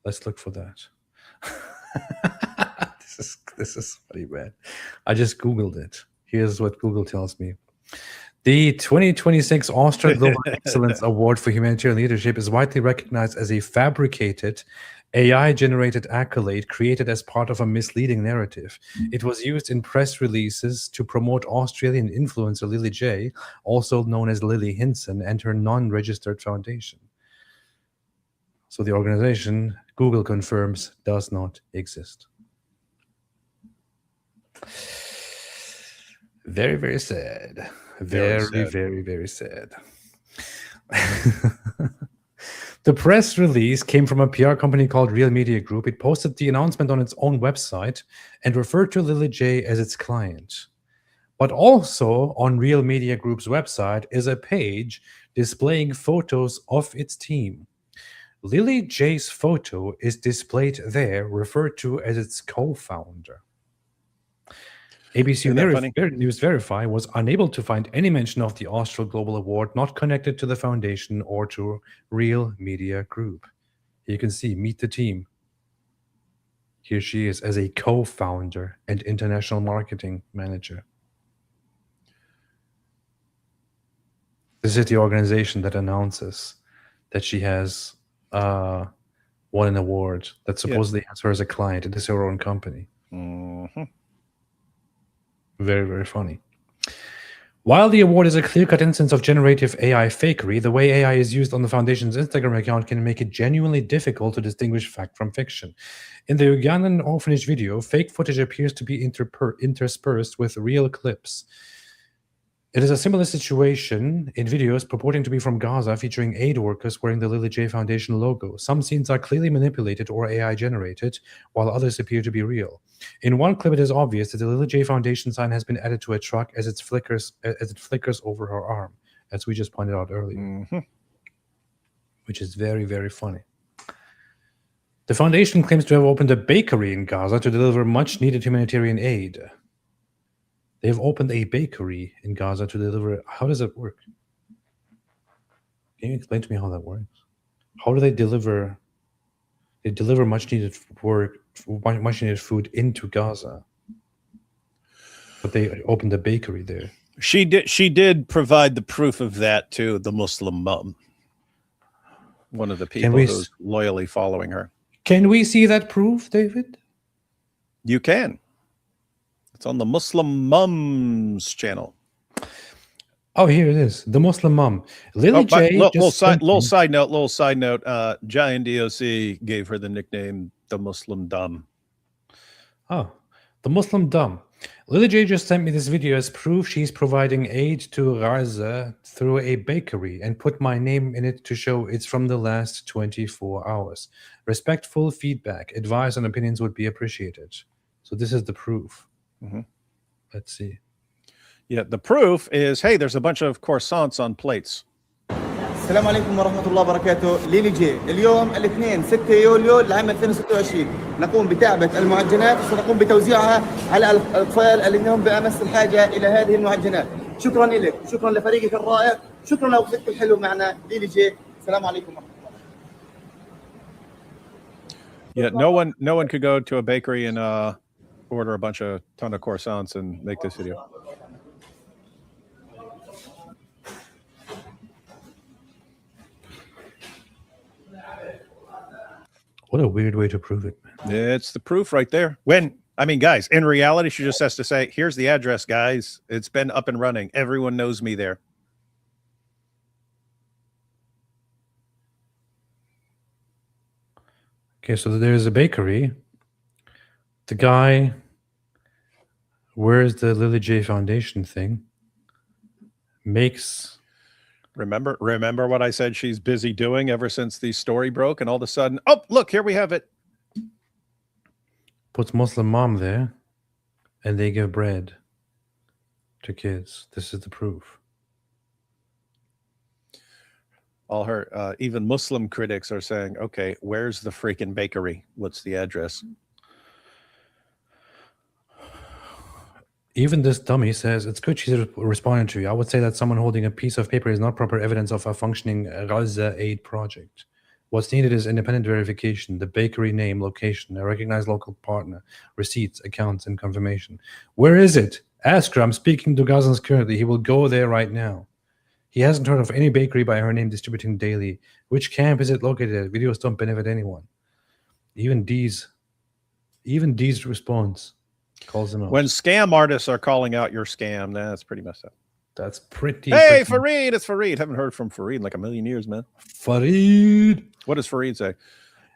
Let's look for that. This is funny, man. I just Googled it. Here's what Google tells me. The 2026 Austral Global Excellence Award for Humanitarian Leadership is widely recognized as a fabricated, AI-generated accolade created as part of a misleading narrative. It was used in press releases to promote Australian influencer Lily J, also known as Lily Hinson, and her non-registered foundation. So the organization, Google confirms, does not exist. Very, very sad. Very, sad. very, very sad. The press release came from a PR company called Real Media Group. It posted the announcement on its own website and referred to Lily J as its client. But also on Real Media Group's website is a page displaying photos of its team. Lily J's photo is displayed there, referred to as its co-founder. ABC Isn't that funny? News Verify was unable to find any mention of the Austral Global Award not connected to the foundation or to Real Media Group. You can see, meet the team. Here she is as a co-founder and international marketing manager. This is the organization that announces that she has won an award that supposedly has her as a client. It is her own company. Mm-hmm. Very, very funny. While the award is a clear-cut instance of generative AI fakery, the way AI is used on the Foundation's Instagram account can make it genuinely difficult to distinguish fact from fiction. In the Ugandan orphanage video, fake footage appears to be interspersed with real clips. It is a similar situation in videos purporting to be from Gaza featuring aid workers wearing the Lily J Foundation logo. Some scenes are clearly manipulated or AI generated, while others appear to be real. In one clip, it is obvious that the Lily J Foundation sign has been added to a truck as it flickers over her arm, as we just pointed out earlier, Mm-hmm. which is very, very funny. The foundation claims to have opened a bakery in Gaza to deliver much-needed humanitarian aid. They have opened a bakery in Gaza to deliver. How does it work? Can you explain to me how that works? How do they deliver They deliver much needed food into Gaza. But they opened a bakery there. She did provide the proof of that to the Muslim mum, one of the people who's loyally following her. Can we see that proof, David? You can. It's on the Muslim Mums channel. Oh, here it is. The Muslim mum. Lily J. Little side note. Giant DOC gave her the nickname the Muslim Dumb. Oh, the Muslim Dumb. Lily J just sent me this video as proof she's providing aid to Gaza through a bakery and put my name in it to show it's from the last 24 hours. Respectful feedback, advice, and opinions would be appreciated. So this is the proof. Mm-hmm. Let's see. Yeah, the proof is, hey, there's a bunch of croissants on plates. السلام عليكم ورحمة الله وبركاته. ليلي جي اليوم الاثنين 6 يوليو لعام 2026 نقوم بتعبئة المعجنات وسنقوم بتوزيعها على الأطفال الذين هم بأمس الحاجة إلى هذه المعجنات. شكرا لك، شكرا لفريقك الرائع، شكرا لوقتك الحلو معنا ليلي جي. السلام عليكم ورحمة الله. Yeah, no one could go to a bakery and order a ton of croissants and make this video. What a weird way to prove it, man. It's the proof right there. Guys, in reality, she just has to say, here's the address, guys. It's been up and running. Everyone knows me there. Okay, so there's a bakery. The guy wears the Lily J Foundation thing. Makes... Remember what I said she's busy doing ever since the story broke, and all of a sudden, oh, look, here we have it. Puts Muslim mom there, and they give bread to kids. This is the proof. All her, even Muslim critics are saying, okay, where's the freaking bakery? What's the address? Even this dummy says it's good she's responding to you. I would say that someone holding a piece of paper is not proper evidence of a functioning Gaza aid project. What's needed is independent verification, the bakery name, location, a recognized local partner, receipts, accounts, and confirmation. Where is it? Ask her. I'm speaking to Gazans currently. He will go there right now. He hasn't heard of any bakery by her name distributing daily. Which camp is it located at? Videos don't benefit anyone. Even D's response calls them out. When scam artists are calling out your scam, that's pretty messed up. That's pretty... Hey, Fareed, it's Fareed. Haven't heard from Fareed in like a million years, man. Fareed. What does Fareed say?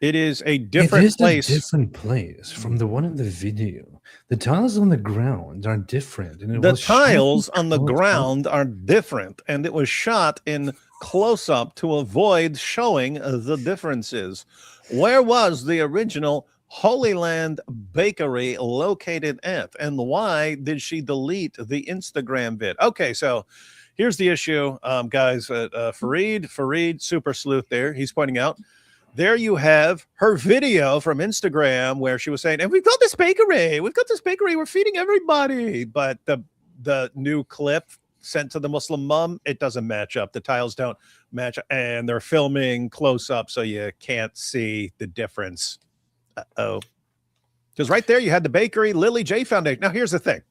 It is a different place. It is a different place from the one in the video. The tiles on the ground are different. And the tiles on the ground are different, and it was shot in close-up to avoid showing the differences. Where was the original Holy Land Bakery located at, and why did she delete the Instagram vid? Okay, so here's the issue, guys. Fareed, super sleuth there. He's pointing out, there you have her video from Instagram where she was saying, and we've got this bakery. We're feeding everybody. But the new clip sent to the Muslim mum, it doesn't match up. The tiles don't match, and they're filming close up, so you can't see the difference. Uh-oh. Because right there you had the bakery, Lily J Foundation. Now here's the thing.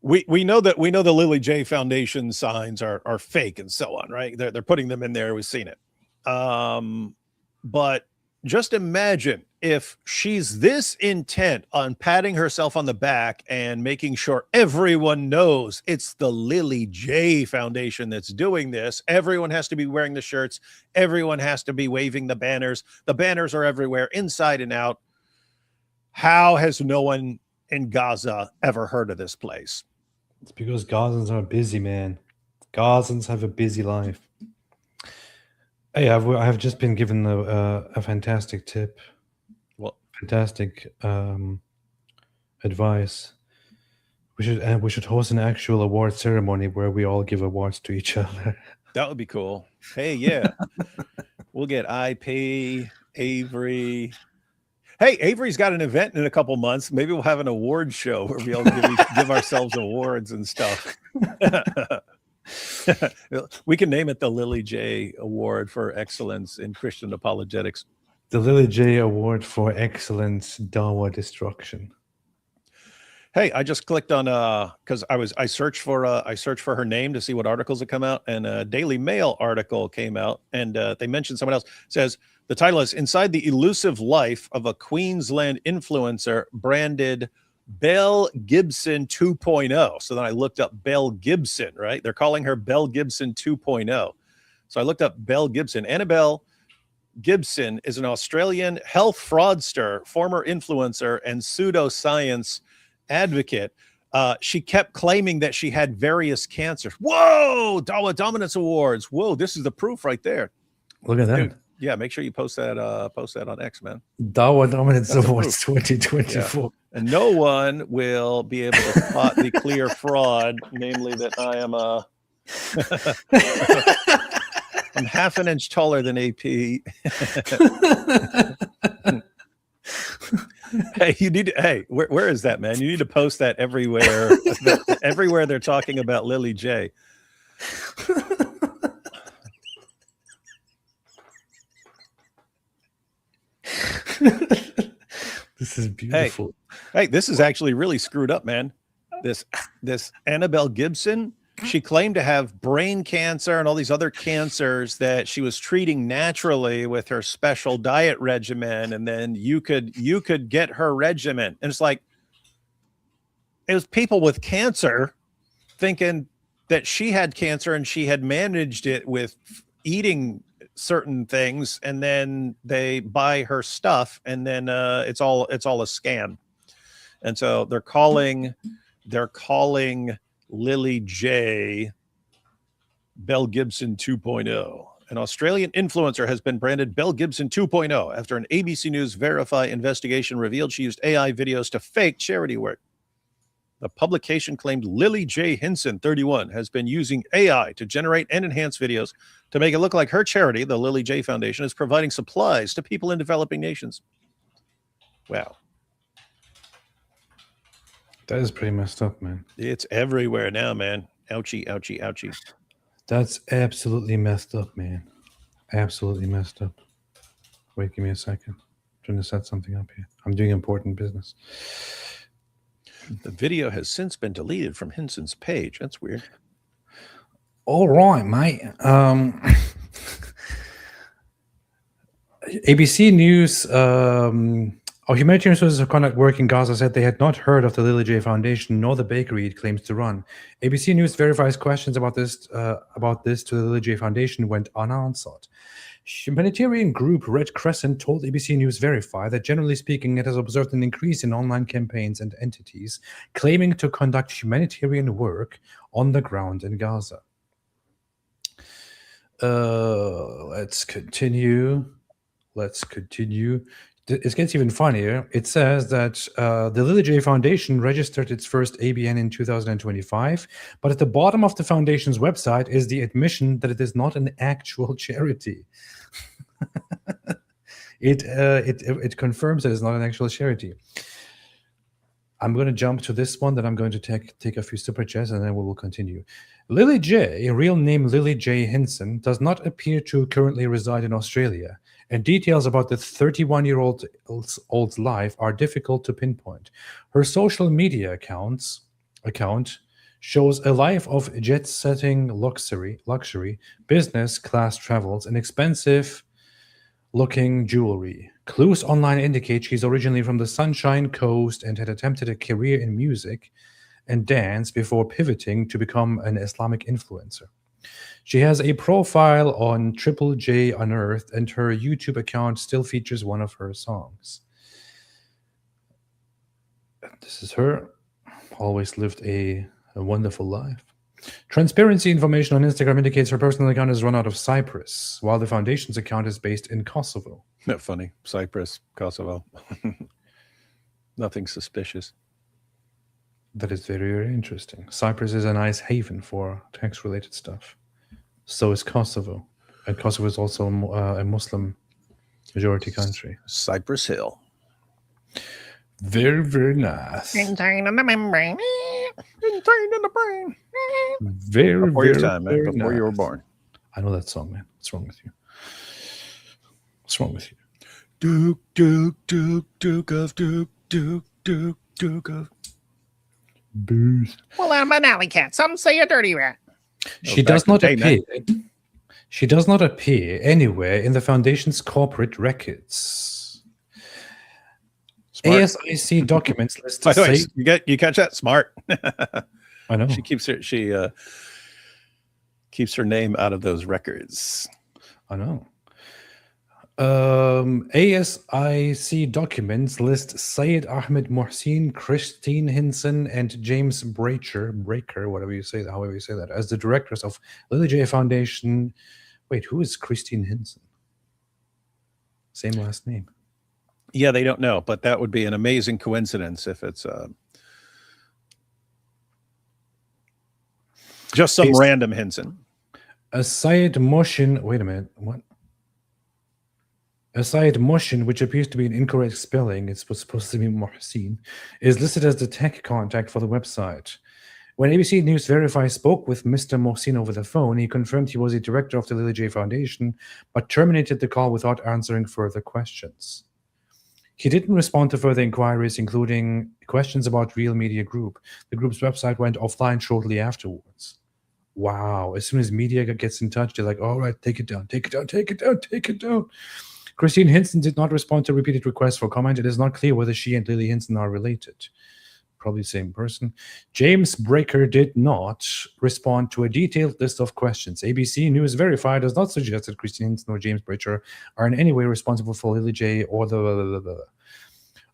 We know the Lily J Foundation signs are fake and so on, right? They're putting them in there. We've seen it. But just imagine if she's this intent on patting herself on the back and making sure everyone knows it's the Lily J Foundation that's doing this. Everyone has to be wearing the shirts. Everyone has to be waving the banners. The banners are everywhere, inside and out. How has no one in Gaza ever heard of this place? It's because Gazans are busy, man. Gazans have a busy life. Hey, I have just been given a fantastic tip. Well, fantastic advice. We should host an actual award ceremony where we all give awards to each other. That would be cool. Hey, yeah, we'll get IP, Avery. Hey, Avery's got an event in a couple months. Maybe we'll have an award show where we all give ourselves awards and stuff. We can name it the Lily J Award for Excellence in Christian Apologetics. The Lily J Award for Excellence Dawa Destruction. Hey, I just clicked on because I searched for her name to see what articles had come out, and a Daily Mail article came out, and they mentioned someone else. It says the title is "Inside the Elusive Life of a Queensland Influencer Branded Belle Gibson 2.0." So then I looked up Belle Gibson, right? They're calling her Belle Gibson 2.0. So I looked up Belle Gibson. Annabelle Gibson is an Australian health fraudster, former influencer, and pseudoscience advocate. She kept claiming that she had various cancers. Whoa, Dawa Dominance Awards. Whoa, this is the proof right there. Look at that. Dude, yeah, make sure you post that on X, man. Dawa Dominance That's a Awards 2024. And no one will be able to spot the clear fraud, namely that I am I'm half an inch taller than AP. Hey, you need to, hey, where is that, man? You need to post that everywhere. Everywhere they're talking about Lily J. This is beautiful. Hey, this is actually really screwed up, man. This Annabelle Gibson, she claimed to have brain cancer and all these other cancers that she was treating naturally with her special diet regimen, and then you could get her regimen. And it's like, it was people with cancer thinking that she had cancer and she had managed it with eating certain things, and then they buy her stuff, and then it's all a scam. And so they're calling Lily J Belle Gibson 2.0. An Australian influencer has been branded Belle Gibson 2.0 after an ABC News Verify investigation revealed she used AI videos to fake charity work. The publication claimed Lily J Hinson, 31, has been using AI to generate and enhance videos to make it look like her charity, the Lily J Foundation, is providing supplies to people in developing nations. Wow. That is pretty messed up, man. It's everywhere now, man. Ouchie, ouchie, ouchie. That's absolutely messed up, man. Absolutely messed up. Wait, give me a second. I'm trying to set something up here. I'm doing important business. The video has since been deleted from Hinson's page. That's weird. All right, mate. ABC News, our humanitarian sources of contact work in Gaza said they had not heard of the Lily J Foundation nor the bakery it claims to run. ABC News verifies questions about this to the Lily J Foundation went unanswered. Humanitarian group Red Crescent told ABC News Verify that generally speaking, it has observed an increase in online campaigns and entities claiming to conduct humanitarian work on the ground in Gaza. Let's continue. It gets even funnier. It says that the Lily J Foundation registered its first ABN in 2025, but at the bottom of the foundation's website is the admission that it is not an actual charity. It confirms that it's not an actual charity. I'm going to jump to this one, then I'm going to take a few super chats, and then we will continue. Lily J, real name Lily J Hinson, does not appear to currently reside in Australia, and details about the 31-year-old's life are difficult to pinpoint. Her social media account shows a life of jet-setting luxury, business class travels, and expensive-looking jewelry. Clues online indicate she's originally from the Sunshine Coast and had attempted a career in music and dance before pivoting to become an Islamic influencer. She has a profile on Triple J Unearthed, and her YouTube account still features one of her songs. This is her. Always lived a wonderful life. Transparency information on Instagram indicates her personal account is run out of Cyprus, while the foundation's account is based in Kosovo. Not funny. Cyprus, Kosovo. Nothing suspicious. That is very, very interesting. Cyprus is a nice haven for tax-related stuff. So is Kosovo. And Kosovo is also a Muslim majority country. Cypress Hill. Very, very nice. Contained in the membrane. Contained in the brain. Very, Before very, your time, man. very Before you were nice. born. I know that song, man. What's wrong with you? What's wrong with you? Duke of. Booth. Well, I'm an alley cat. Some say a dirty rat. She back does to not Dana. appear. She does not appear anywhere in the foundation's corporate records. Smart. ASIC documents list By the way, say, you catch that? Smart. I know. She keeps her name out of those records. I know. ASIC documents list Syed Ahmed Mohsin, Christine Hinson, and James Breaker, however you say that, as the directors of Lily J Foundation. Wait, who is Christine Hinson? Same last name. Yeah, they don't know, but that would be an amazing coincidence if it's just some Is- random Hinson. Syed Mohsin. Wait a minute. What? Syed Mohsin, which appears to be an incorrect spelling, it's supposed to be Mohsin, is listed as the tech contact for the website. When ABC News Verify spoke with Mr. Mohsin over the phone, he confirmed he was a director of the Lily J Foundation, but terminated the call without answering further questions. He didn't respond to further inquiries, including questions about Real Media Group. The group's website went offline shortly afterwards. Wow. As soon as media gets in touch, they're like, all right, take it down, take it down, take it down, take it down. Christine Hinson did not respond to repeated requests for comment. It is not clear whether she and Lily Hinson are related. Probably the same person. James Breaker did not respond to a detailed list of questions. ABC News Verify does not suggest that Christine Hinson or James Breaker are in any way responsible for Lily J or the.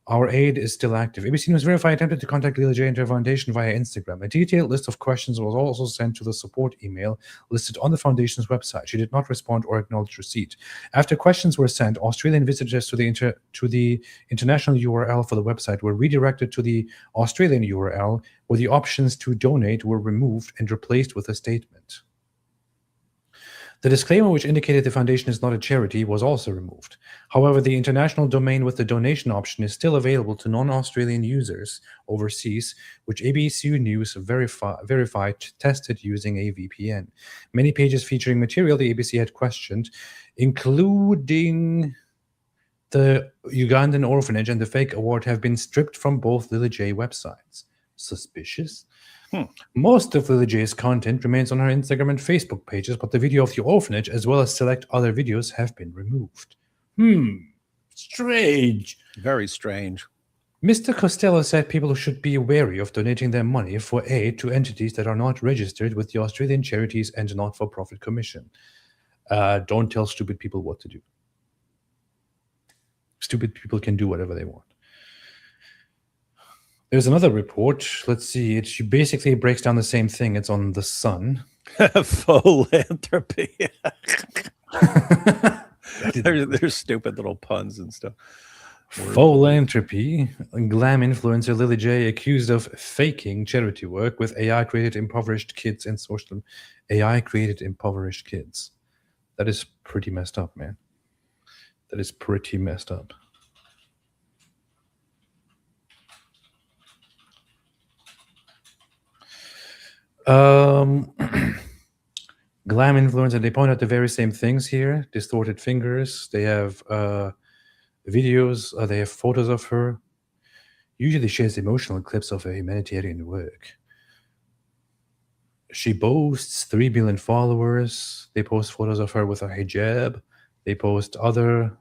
Our aid is still active. ABC News Verify attempted to contact Lily J and her foundation via Instagram. A detailed list of questions was also sent to the support email listed on the foundation's website. She did not respond or acknowledge receipt. After questions were sent, Australian visitors to the international URL for the website were redirected to the Australian URL, where the options to donate were removed and replaced with a statement. The disclaimer, which indicated the foundation is not a charity, was also removed. However, the international domain with the donation option is still available to non-Australian users overseas, which ABC News verified tested using a VPN. Many pages featuring material the ABC had questioned, including the Ugandan orphanage and the fake award, have been stripped from both Lily J websites. Suspicious? Most of Lily J's content remains on her Instagram and Facebook pages, but the video of the orphanage, as well as select other videos, have been removed. Strange. Very strange. Mr. Costello said people should be wary of donating their money for aid to entities that are not registered with the Australian Charities and Not-for-Profit Commission. Don't tell stupid people what to do. Stupid people can do whatever they want. There's another report. Let's see. It basically breaks down the same thing. It's on The Sun. Philanthropy. There's stupid little puns and stuff. Philanthropy. Glam influencer Lily J accused of faking charity work with AI-created impoverished kids and social. AI-created impoverished kids. That is pretty messed up, man. That is pretty messed up. Glam influencer, they point out the very same things here. Distorted fingers. They have videos. They have photos of her. Usually shares emotional clips of her humanitarian work. She boasts 3 billion followers. They post photos of her with a hijab. They post other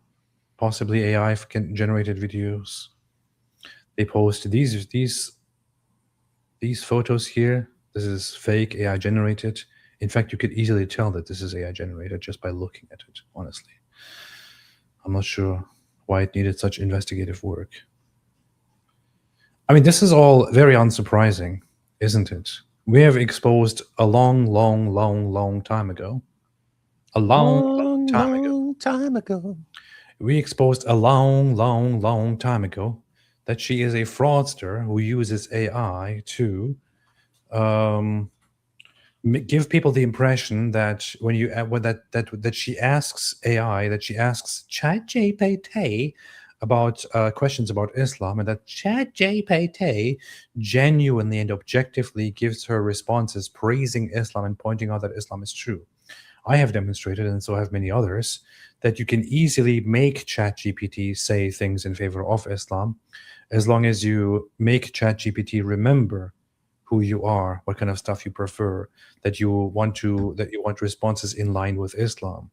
possibly AI generated videos. They post these photos here. This is fake AI generated. In fact, you could easily tell that this is AI generated just by looking at it, honestly. I'm not sure why it needed such investigative work. I mean, this is all very unsurprising, isn't it? We have exposed a long time ago. A long time ago. We exposed a long time ago that she is a fraudster who uses AI to give people the impression that when you that she asks AI, that she asks ChatGPT about questions about Islam, and that ChatGPT genuinely and objectively gives her responses praising Islam and pointing out that Islam is true. I have demonstrated, and so have many others, that you can easily make ChatGPT say things in favor of Islam, as long as you make ChatGPT remember who you are, what kind of stuff you prefer, that you want responses in line with Islam,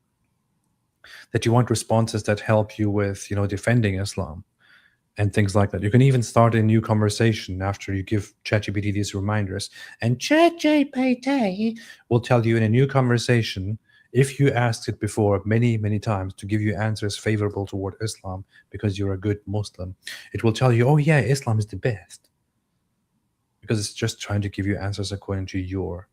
that you want responses that help you with, defending Islam and things like that. You can even start a new conversation after you give ChatGPT these reminders, and ChatGPT will tell you in a new conversation, if you asked it before many, many times, to give you answers favorable toward Islam because you're a good Muslim. It will tell you, oh yeah, Islam is the best, because it's just trying to give you answers according to your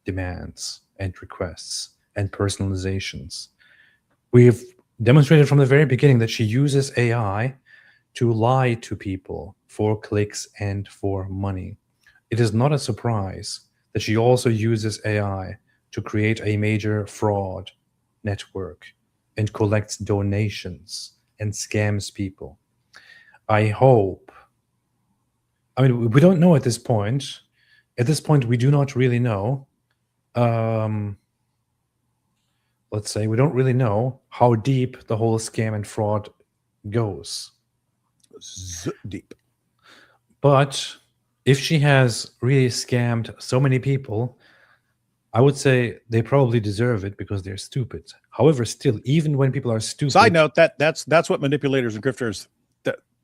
demands and requests and personalizations. We've demonstrated from the very beginning that she uses AI to lie to people for clicks and for money. It is not a surprise that she also uses AI to create a major fraud network and collects donations and scams people. I mean, we don't know at this point. At this point, we do not really know. Let's say we don't really know how deep the whole scam and fraud goes. Deep. But if she has really scammed so many people, I would say they probably deserve it because they're stupid. However, still, even when people are stupid... Side note, that's what manipulators and grifters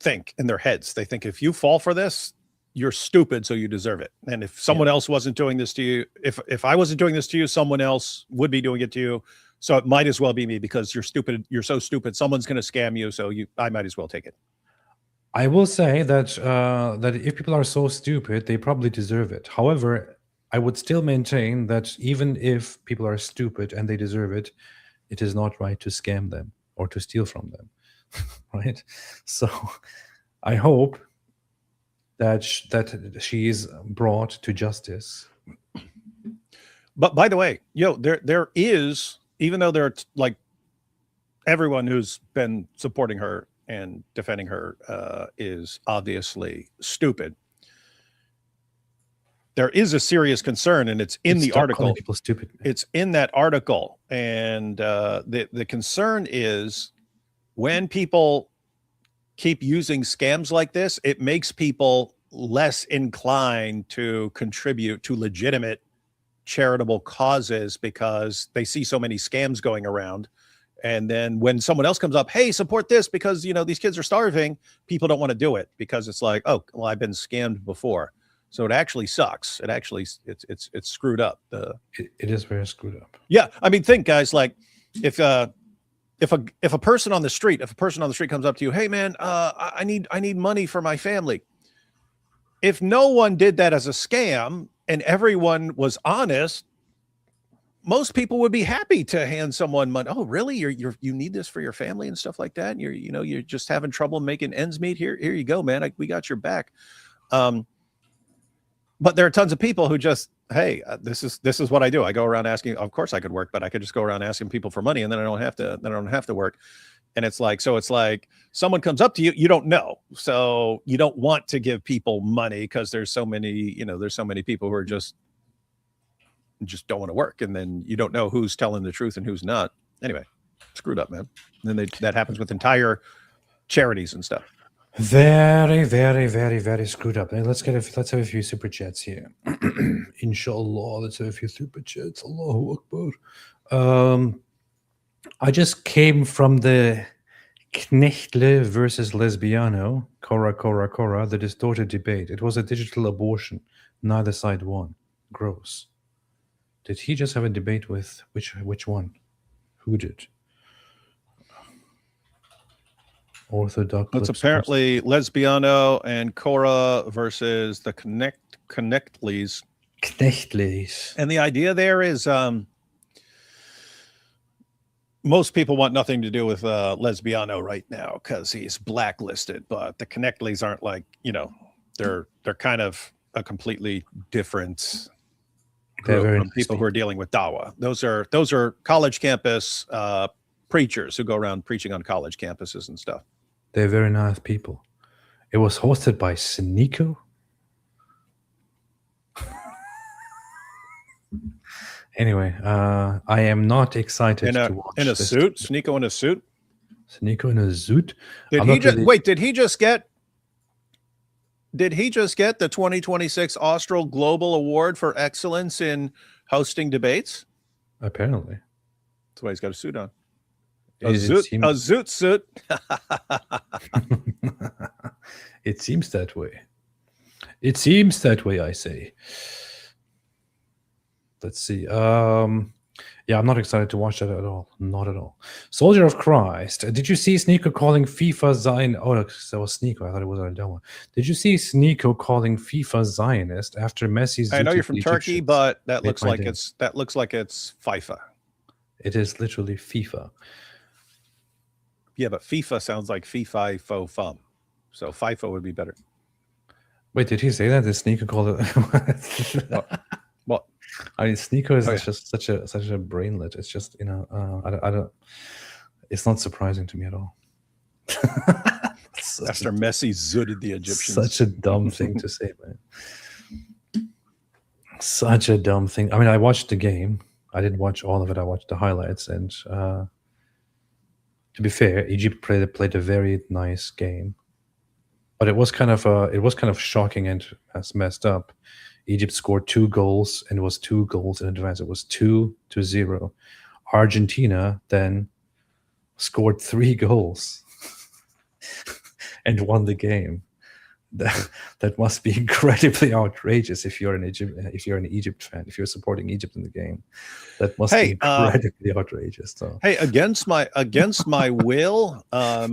think in their heads. They think if you fall for this, you're stupid, so you deserve it. And if someone else wasn't doing this to you, if I wasn't doing this to you, someone else would be doing it to you. So it might as well be me because you're stupid. You're so stupid. Someone's going to scam you, so I might as well take it. I will say that that if people are so stupid, they probably deserve it. However, I would still maintain that even if people are stupid and they deserve it, it is not right to scam them or to steal from them, right? So I hope that she is brought to justice. But by the way, there is, even though there are like everyone who's been supporting her and defending her is obviously stupid, there is a serious concern, and it's in the article. People stupid. It's in that article, and the concern is when people keep using scams like this, it makes people less inclined to contribute to legitimate charitable causes because they see so many scams going around. And then when someone else comes up, hey, support this because, these kids are starving, people don't want to do it because it's like, oh, well, I've been scammed before. So it actually sucks. It actually, it's screwed up. It is very screwed up. Yeah. I mean, think, guys, like if a person on the street comes up to you, hey man, I need money for my family. If no one did that as a scam and everyone was honest, most people would be happy to hand someone money. Oh, really? You need this for your family and stuff like that. And you're just having trouble making ends meet. Here you go, man. We got your back. But there are tons of people who just, hey, this is what I do. I go around asking. Of course, I could work, but I could just go around asking people for money, and then I don't have to work. And it's like someone comes up to you, you don't know, so you don't want to give people money because there's so many people who are just don't want to work, and then you don't know who's telling the truth and who's not. Anyway, screwed up, man. And then that happens with entire charities and stuff. Very, very, very, very screwed up. Let's have a few super chats here. Inshallah, let's have a few super chats. Allahu Akbar. I just came from the Knechtle versus Lesbiano, Cora, the distorted debate. It was a digital abortion. Neither side won. Gross. Did he just have a debate with which one? Who did? Orthodox. It's apparently Lesbiano and Cora versus the Knechtles. Knechtles. And the idea there is most people want nothing to do with Lesbiano right now because he's blacklisted, but the Knechtles aren't like, they're kind of a completely different group from people who are dealing with Dawa. Those are college campus preachers who go around preaching on college campuses and stuff. They're very nice people. It was hosted by Sneeko. Anyway, I am not excited In to a watch in a this. suit, Sneeko in a suit. Sneeko in a zoot. Did I'm he not just really- wait? Did he just get? Did he just get the 2026 Austral Global Award for excellence in hosting debates? Apparently. That's why he's got a suit on. It seems- A zoot suit. It seems that way. It seems that way, I say. Let's see. Yeah, I'm not excited to watch that at all. Not at all. Soldier of Christ. Did you see Sneeko calling FIFA Zion? Oh, that was Sneeko. I thought it was Adama. Did you see Sneeko calling FIFA Zionist after Messi's? I know zooted you're from the Turkey, Egyptians? but that Made looks my like day. it's FIFA. It is literally FIFA. Yeah, but FIFA sounds like FIFA fo fum. So FIFA would be better. Wait, did he say that? Did Sneeko call it? What? I mean, Sneeko is Oh, yeah. just such a brainlet. It's just I don't. It's not surprising to me at all. Such After Messi zooted the Egyptians. Such a dumb thing to say, man. Such a dumb thing. I mean, I watched the game. I didn't watch all of it. I watched the highlights, and to be fair, Egypt played a very nice game, but it was kind of shocking and messed up. Egypt scored 2 goals, and it was 2 goals in advance. It was 2-0. Argentina then scored 3 goals and won the game. That must be incredibly outrageous if you're an Egypt fan, if you're supporting Egypt in the game. That must Hey, be incredibly outrageous. So Hey, against my will,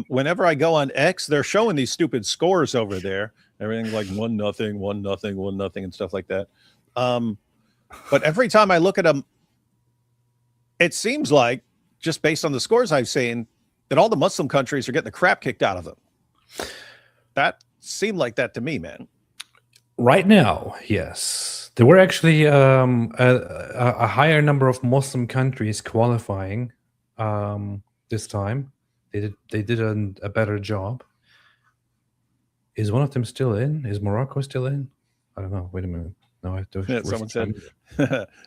whenever I go on X, they're showing these stupid scores over there. Everything like 1-0, 1-0, 1-0, and stuff like that. But every time I look at them, it seems like, just based on the scores I've seen, that all the Muslim countries are getting the crap kicked out of them. That seemed like that to me, man. right now, yes, there were actually a higher number of Muslim countries qualifying this time. They did a better job. Is one of them still in? Is Morocco still in? I don't know. Wait a minute. No, I have to. Yeah, someone said,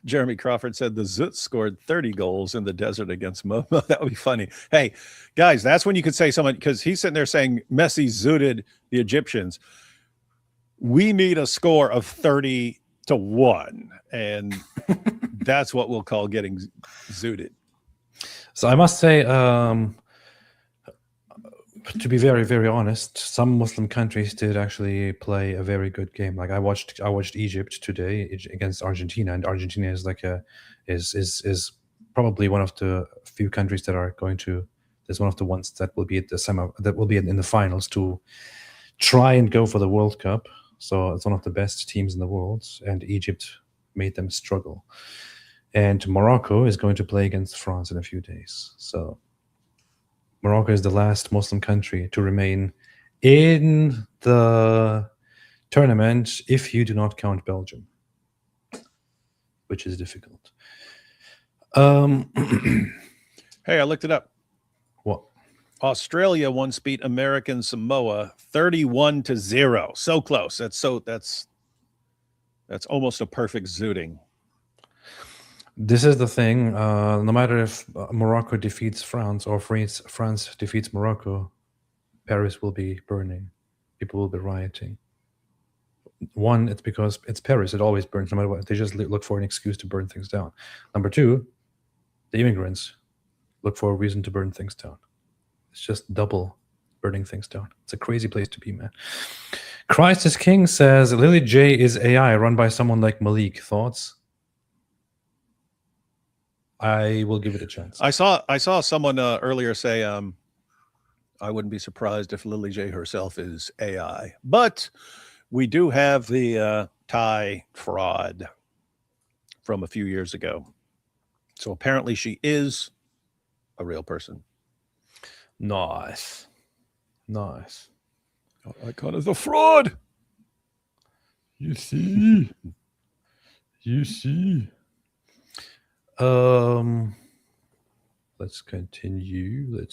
Jeremy Crawford said the Zoot scored 30 goals in the desert against Momo. That would be funny. Hey, guys, that's when you could say someone, because he's sitting there saying Messi zooted the Egyptians. We need a score of 30-1, and that's what we'll call getting zooted. So I must say, to be very, very honest, some Muslim countries did actually play a very good game. Like I watched Egypt today against Argentina, and Argentina is is probably one of the few countries that are going to. Is one of the ones that will be at in the finals to try and go for the World Cup. So it's one of the best teams in the world, and Egypt made them struggle. And Morocco is going to play against France in a few days. So Morocco is the last Muslim country to remain in the tournament if you do not count Belgium, which is difficult. Hey, I looked it up. What? Australia once beat American Samoa 31-0. So close. That's almost a perfect zooting. This is the thing. No matter if Morocco defeats France or France defeats Morocco, Paris will be burning. People will be rioting. One, it's because it's Paris. It always burns no matter what. They just look for an excuse to burn things down. Number two, the immigrants look for a reason to burn things down. It's just double burning things down. It's a crazy place to be, man. Christ is King says Lily J is AI run by someone like Malik. Thoughts? I will give it a chance. I saw someone earlier say, I wouldn't be surprised if Lily J herself is AI, but we do have the Thai fraud from a few years ago. So apparently she is a real person. Nice. Icon is a fraud. You see. Let's continue.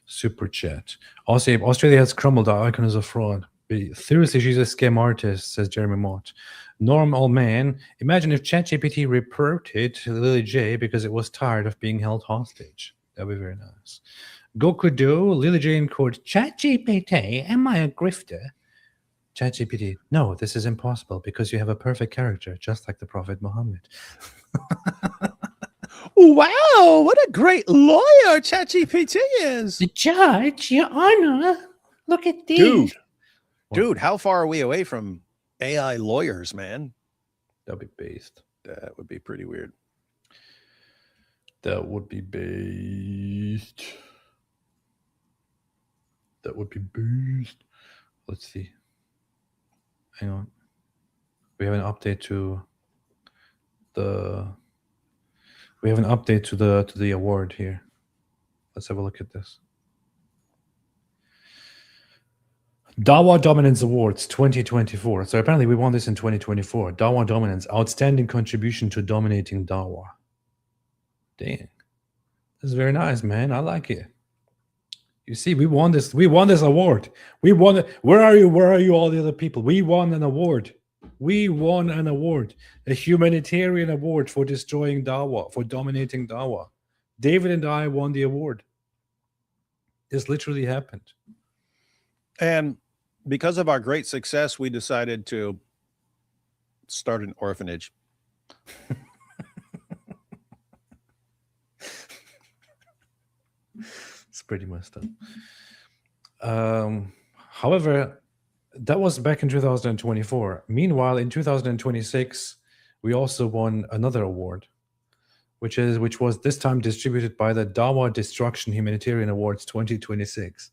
Super chat. Also, Australia has crumbled. Our icon is a fraud. Seriously, she's a scam artist, says Jeremy Mott. Normal man. Imagine if ChatGPT reported Lily J because it was tired of being held hostage. That'd be very nice. Goku Do, Lily J in court. ChatGPT, am I a grifter? ChatGPT, no, this is impossible because you have a perfect character, just like the Prophet Muhammad. Wow, what a great lawyer ChatGPT is. The judge, Your Honor, look at this. Dude, how far are we away from AI lawyers, man? That'd be based. That would be pretty weird. That would be based. That would be based. Let's see. Hang on. We have an update to the. We have an update to the award here. Let's have a look at this. Dawa Dominance Awards 2024. So apparently we won this in 2024. Dawa Dominance, outstanding contribution to dominating Dawa. Dang, this is very nice, man. I like it. You see, we won this. We won this award. We won it. Where are you? Where are you? All the other people. We won an award. We won an award, a humanitarian award for destroying Dawa, for dominating Dawa. David and I won the award. This literally happened. And because of our great success, we decided to start an orphanage. It's pretty messed up. However, that was back in 2024. Meanwhile, in 2026, we also won another award, which was this time distributed by the Dawa Destruction Humanitarian Awards 2026.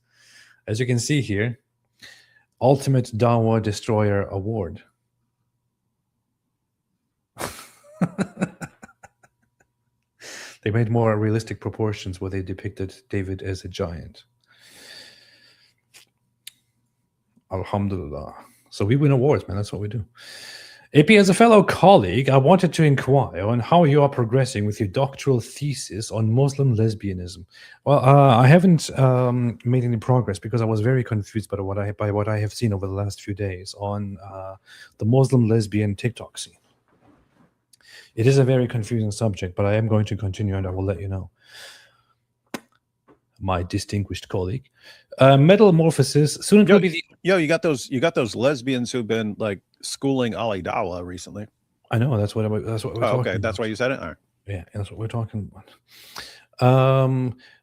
As you can see here, Ultimate Dawa Destroyer Award. They made more realistic proportions where they depicted David as a giant. Alhamdulillah. So we win awards, man. That's what we do. AP, as a fellow colleague, I wanted to inquire on how you are progressing with your doctoral thesis on Muslim lesbianism. Well, I haven't made any progress because I was very confused by what I have seen over the last few days on the Muslim lesbian TikTok scene. It is a very confusing subject, but I am going to continue and I will let you know. My distinguished colleague. Metamorphosis. Soon it will be the. Yo, you got those lesbians who've been like schooling Ali Dawa recently. I know that's what we're Oh, talking okay, about. that's why you said it. All right. Yeah, that's what we're talking about.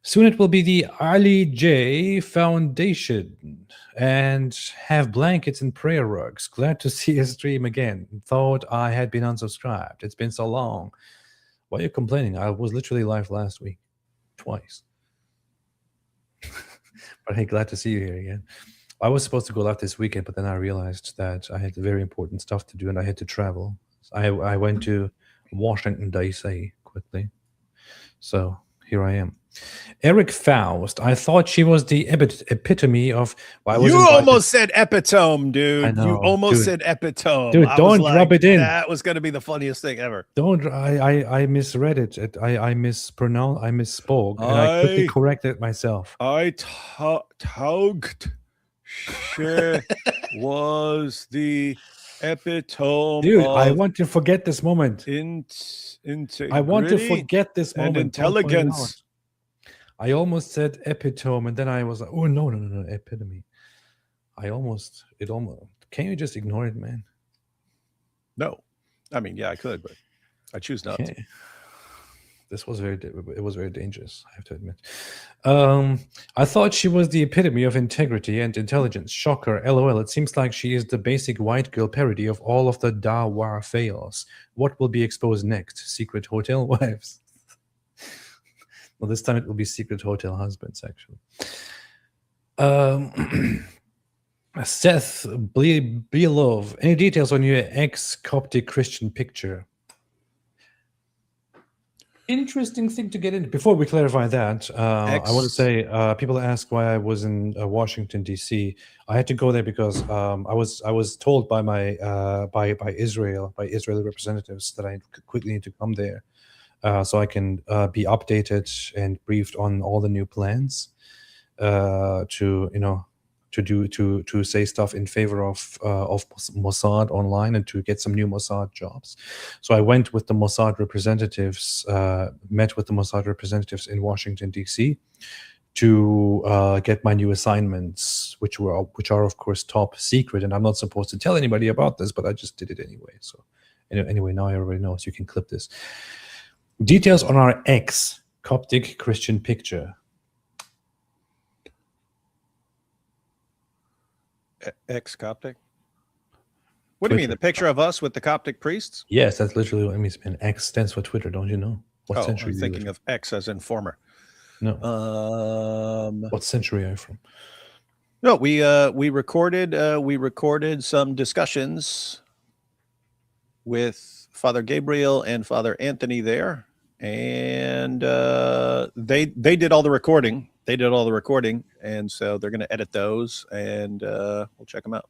Soon it will be the Ali J Foundation and have blankets and prayer rugs. Glad to see a stream again. Thought I had been unsubscribed. It's been so long. Why are you complaining? I was literally live last week, twice. But hey, glad to see you here again. I was supposed to go live this weekend, but then I realized that I had very important stuff to do and I had to travel. I went to Washington, D.C. quickly. So here I am. Eric Faust. I thought she was the epitome of. Well, You almost said epitome, dude. I know, You almost dude. said epitome. Dude, I was don't rub it in. That was going to be the funniest thing ever. Don't. I misread it. I mispronounced. I misspoke, and I quickly corrected myself. I talked. She was the epitome. Dude, I of want to forget this moment. integrity I want to forget this and moment. Don't point it out. intelligence. I almost said epitome, and then I was like, "Oh no, epitome." Can you just ignore it, man? No, I mean, yeah, I could, but I choose not to. Okay. This was it was very dangerous, I have to admit. I thought she was the epitome of integrity and intelligence. Shocker, LOL. It seems like she is the basic white girl parody of all of the Dawa fails. What will be exposed next? Secret hotel wives. Well, this time it will be secret hotel husbands, actually. Seth Belov. Any details on your ex-Coptic Christian picture? Interesting thing to get into. Before we clarify that, I want to say people ask why I was in Washington D.C. I had to go there because I was told by my by Israeli representatives that I quickly need to come there so I can be updated and briefed on all the new plans to to say stuff in favor of Mossad online and to get some new Mossad jobs. So I went with the Mossad representatives, met with the Mossad representatives in Washington D.C. to get my new assignments, which are of course top secret, and I'm not supposed to tell anybody about this, but I just did it anyway. So anyway, now everybody knows. You can clip this. Details on our ex Coptic Christian picture. Ex-Coptic? What do you mean? The picture of us with the Coptic priests? Yes, that's literally what it means. And X stands for Twitter, don't you know? What century? I'm thinking of X as in former. No. What century are you from? No, we recorded some discussions with Father Gabriel and Father Anthony there, and they did all the recording. They did all the recording, and so they're going to edit those, and we'll check them out.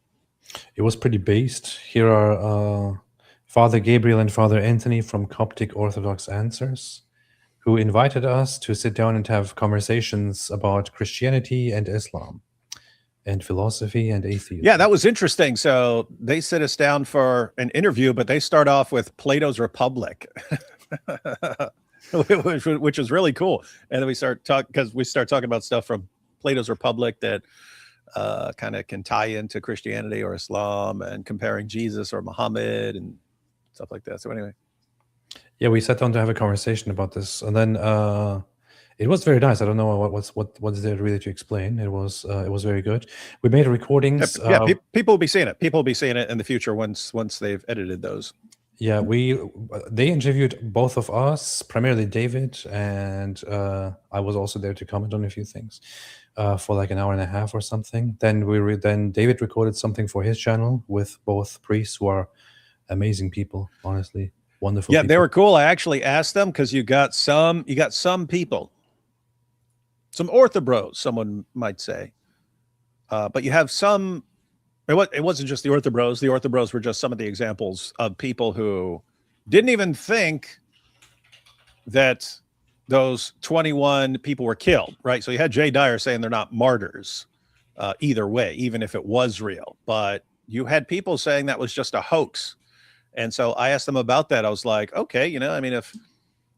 It was pretty based. Here are Father Gabriel and Father Anthony from Coptic Orthodox Answers, who invited us to sit down and have conversations about Christianity and Islam and philosophy and atheism. Yeah, that was interesting. So they sit us down for an interview, but they start off with Plato's Republic. which is really cool. And then we start talking about stuff from Plato's Republic that kind of can tie into Christianity or Islam, and comparing Jesus or Muhammad and stuff like that. So anyway, yeah, we sat down to have a conversation about this, and then it was very nice. I don't know what's there really to explain. It was very good. We made recordings. Yeah, people will be seeing it. People will be seeing it in the future once they've edited those. Yeah, they interviewed both of us, primarily David, and I was also there to comment on a few things for like an hour and a half or something. Then then David recorded something for his channel with both priests who are amazing people, honestly, wonderful. Yeah, people. they were cool. I actually asked them because you got some people, some orthobros, someone might say, but you have some. It wasn't just the orthobros. The orthobros were just some of the examples of people who didn't even think that those 21 people were killed, right? So you had Jay Dyer saying they're not martyrs either way, even if it was real. But you had people saying that was just a hoax. And so I asked them about that. I was like, okay, I mean, if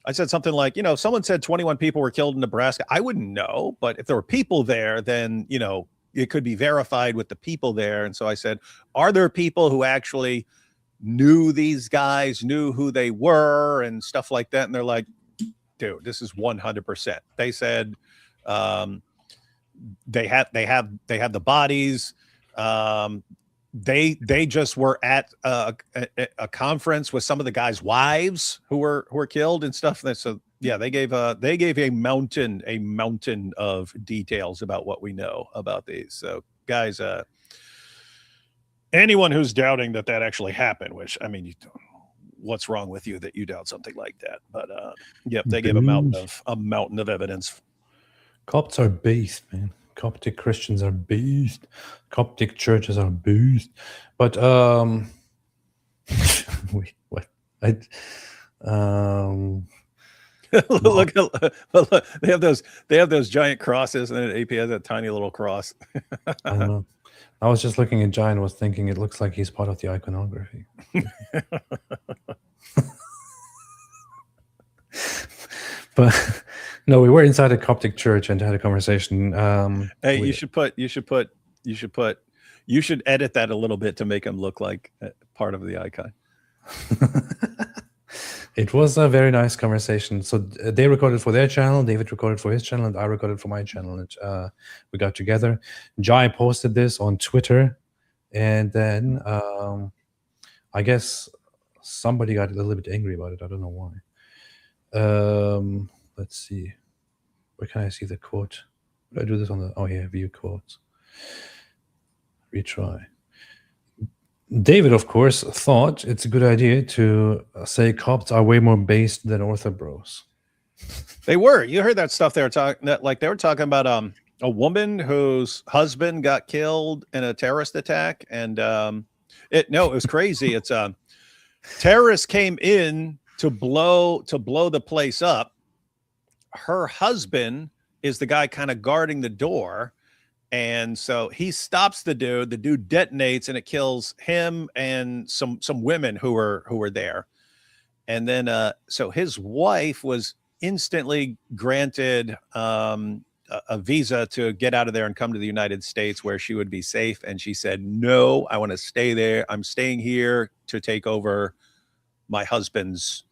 I said something like, if someone said 21 people were killed in Nebraska, I wouldn't know. But if there were people there, then, it could be verified with the people there. And so I said, are there people who actually knew these guys, knew who they were and stuff like that? And they're like, dude, this is 100%. They said they have the bodies. They just were at a conference with some of the guys' wives who were killed and stuff. So yeah, they gave a mountain of details about what we know about these. So guys, anyone who's doubting that actually happened, which I mean, what's wrong with you that you doubt something like that? But yep, they gave a mountain of evidence. Copts are beast, man. Coptic Christians are beast. Coptic churches are beast. But wait, what? Look, they have those giant crosses, and then AP has a tiny little cross. I don't know. I was just looking at Giant, was thinking it looks like he's part of the iconography. But no, we were inside a Coptic church and had a conversation. Hey, you should edit that a little bit to make him look like part of the icon. It was a very nice conversation. So they recorded for their channel, David recorded for his channel, and I recorded for my channel. And we got together. Jai posted this on Twitter, and then I guess somebody got a little bit angry about it. I don't know why. Let's see. Where can I see the quote? Did I do this on the? Oh yeah, view quotes. Retry. David, of course, thought it's a good idea to say Copts are way more based than orthobros. They were. You heard that stuff they were talking. They were talking about a woman whose husband got killed in a terrorist attack, and it was crazy. It's terrorists came in to blow the place up. Her husband is the guy kind of guarding the door, And so he stops the dude. The dude detonates, and it kills him and some women who were there. And then so his wife was instantly granted a visa to get out of there and come to the United States where she would be safe. And she said, "No, I want to stay there. I'm staying here to take over my husband's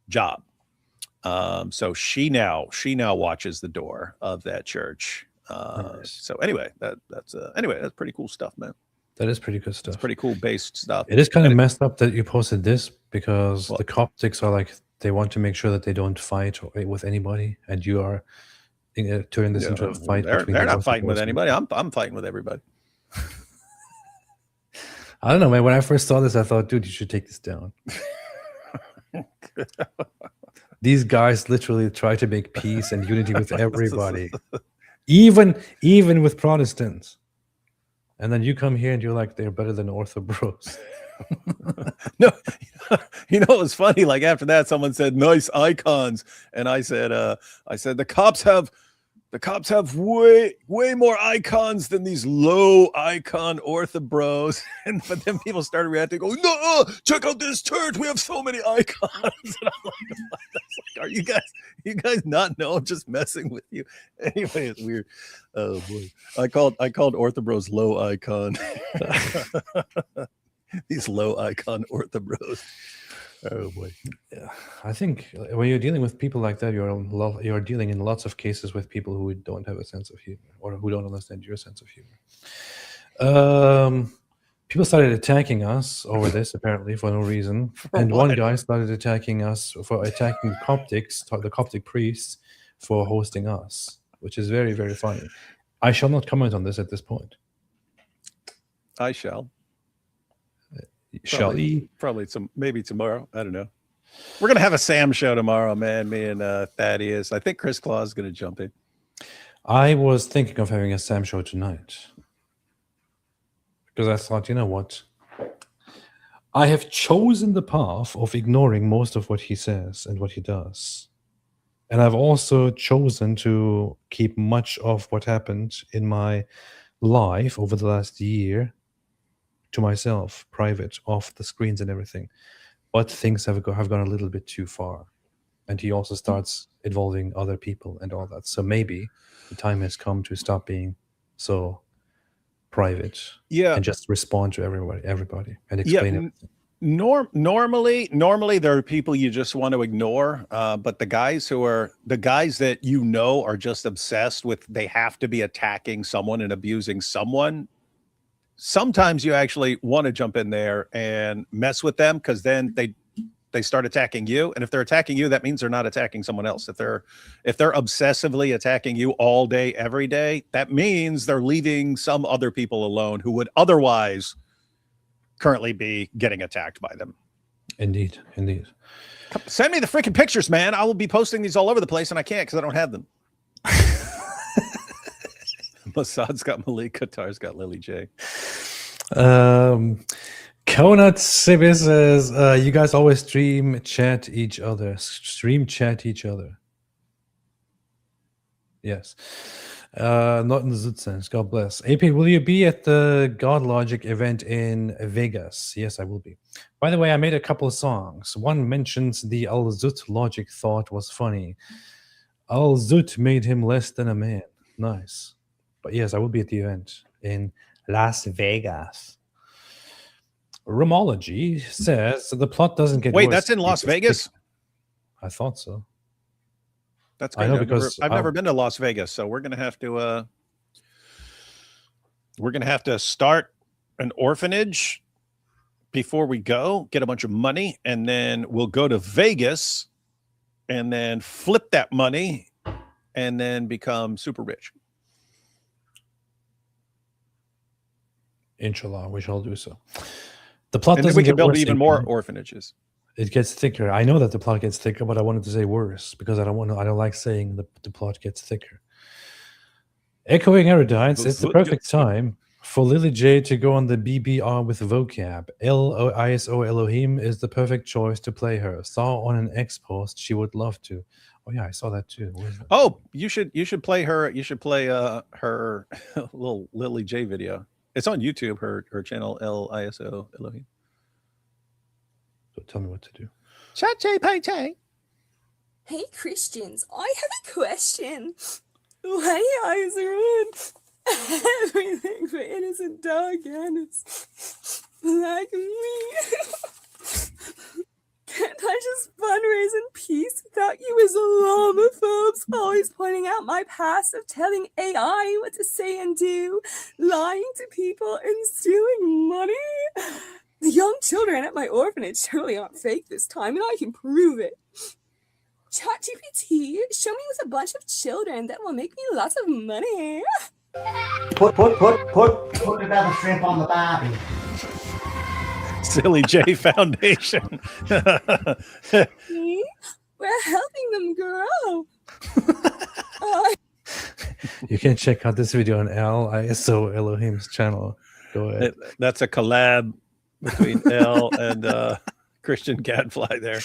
job." So she now watches the door of that church. Nice. So anyway, that's pretty cool stuff, man. That is pretty good stuff. It's pretty cool based stuff. It is kind of messed up that you posted this because What? the Coptics are like, they want to make sure that they don't fight with anybody, and you are turning this into a fight. They're between the not Orthodox fighting with and- anybody. I'm fighting with everybody. I don't know, man. When I first saw this, I thought, dude, you should take this down. These guys literally try to make peace and unity with everybody, even with Protestants. And then you come here and you're like, they're better than Ortho bros. No, it was funny. Like after that, someone said, "Nice icons," and I said, the cops have way more icons than these low icon Ortho bros." But then people started reacting, "Oh no, check out this church. We have so many icons." And I'm like, "Are you guys not know? I'm just messing with you." Anyway, it's weird. Oh boy, I called Ortho bros low icon. These low icon Ortho bros. Oh boy. Yeah, I think when you're dealing with people like that, you're dealing in lots of cases with people who don't have a sense of humor or who don't understand your sense of humor. People started attacking us over this apparently for no reason, and one guy started attacking us for attacking the Coptic priests for hosting us, which is very, very funny. I shall not comment on this at this point. I shall. Shall he? Probably maybe tomorrow. I don't know. We're gonna have a Sam show tomorrow, man. Me and Thaddeus. I think Chris Claus is gonna jump in. I was thinking of having a Sam show tonight because I thought, you know what? I have chosen the path of ignoring most of what he says and what he does. And I've also chosen to keep much of what happened in my life over the last year to myself, private, off the screens and everything. But things have gone a little bit too far. And he also starts involving other people and all that. So maybe the time has come to stop being so private Yeah. and just respond to everybody and explain everything. Normally there are people you just want to ignore, but the guys that are just obsessed with, they have to be attacking someone and abusing someone. Sometimes you actually want to jump in there and mess with them, because then they start attacking you. And if they're attacking you, that means they're not attacking someone else. If they're obsessively attacking you all day, every day, that means they're leaving some other people alone who would otherwise currently be getting attacked by them. Indeed. Send me the freaking pictures, man. I will be posting these all over the place, and I can't because I don't have them. Massad's got Malik, Qatar's got Lily J. Konat Sibis says, you guys always stream chat each other. Yes. Not in the Zoot sense. God bless. AP, will you be at the God Logic event in Vegas? Yes, I will be. By the way, I made a couple of songs. One mentions the Al Zoot Logic thought was funny. Al Zoot made him less than a man. Nice. But yes, I will be at the event in Las Vegas. Romology says the plot doesn't get Wait, worse. that's in Las Vegas? I thought so. That's I good. know because I've never been to Las Vegas, so we're gonna have to start an orphanage before we go, get a bunch of money, and then we'll go to Vegas and then flip that money and then become super rich. Inshallah, we shall do so. The plot And then doesn't we get can build worse, even AP. more orphanages. It gets thicker. I know that the plot gets thicker, but I wanted to say worse because I don't like saying the plot gets thicker. Echoing Erudites, it's the perfect time for Lily J to go on the BBR with vocab. ISO Elohim is the perfect choice to play her. Saw on an X post she would love to. Oh yeah, I saw that too. Where is that? Oh, you should play her. You should play her little Lily J video. It's on YouTube. Her channel LISO Elohim. Don't tell me what to do. ChatGPT. Hey Christians, I have a question. Why you guys ruin everything for innocent dog animals like me? Can't I just fundraise in peace without you Islamophobes always pointing out my past of telling AI what to say and do, lying to people and stealing money? The young children at my orphanage surely aren't fake this time, and I can prove it. ChatGPT, show me with a bunch of children that will make me lots of money. Put another shrimp on the barbie. Silly J Foundation. See? We're helping them grow. You can check out this video on LISO Elohim's channel. Go ahead. That's a collab between L and Christian Gadfly there.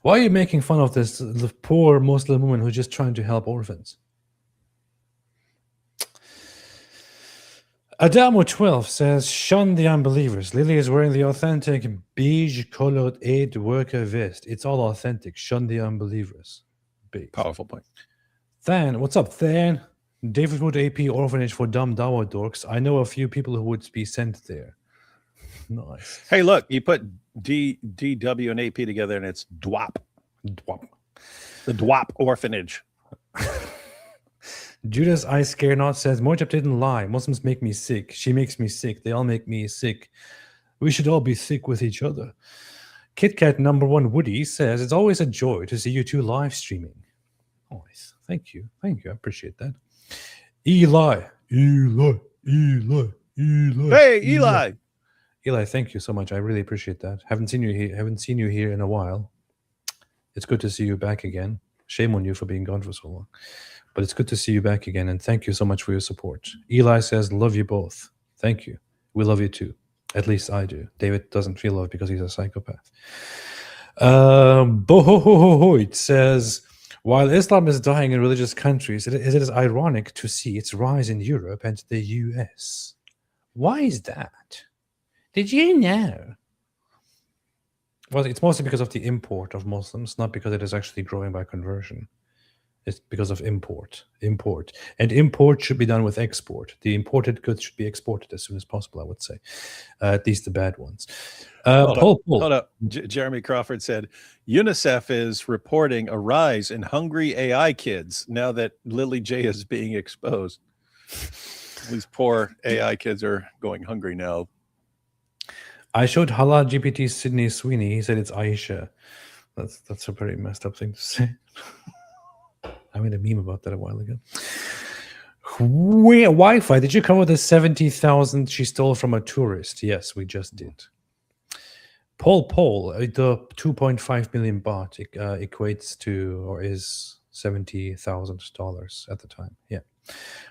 Why are you making fun of the poor Muslim woman who's just trying to help orphans? Adamo12 says, shun the unbelievers. Lily is wearing the authentic beige-colored aid worker vest. It's all authentic. Shun the unbelievers. Beige. Powerful point. Than, what's up, Than? David Wood AP Orphanage for Dumb Dawa Dorks. I know a few people who would be sent there. Nice. Hey, look, you put DW and AP together and it's DWAP. Dwap. The DWAP Orphanage. Judas I Scare Not says, Mojab didn't lie. Muslims make me sick. She makes me sick. They all make me sick. We should all be sick with each other. KitKat #1 Woody says, it's always a joy to see you two live streaming. Nice. Thank you. Thank you. I appreciate that. Eli. Hey, Eli. Eli, thank you so much. I really appreciate that. Haven't seen you here in a while. It's good to see you back again. Shame on you for being gone for so long. But it's good to see you back again, and thank you so much for your support. Eli says, love you both. Thank you. We love you too. At least I do. David doesn't feel love because he's a psychopath. Bohohohohoit says, while Islam is dying in religious countries, it is ironic to see its rise in Europe and the US. Why is that? Did you know? Well, it's mostly because of the import of Muslims, not because it is actually growing by conversion. It's because of import. And import should be done with export. The imported goods should be exported as soon as possible, I would say. At least the bad ones. Hold up. Jeremy Crawford said, UNICEF is reporting a rise in hungry AI kids now that Lily J is being exposed. These poor AI kids are going hungry now. I showed Halal GPT Sydney Sweeney. He said it's Aisha. That's a very messed up thing to say. I made a meme about that a while ago. Wi-Fi. Did you cover the 70,000 she stole from a tourist? Yes, we just did. Paul, the 2.5 million baht equates to or is $70,000 at the time. Yeah.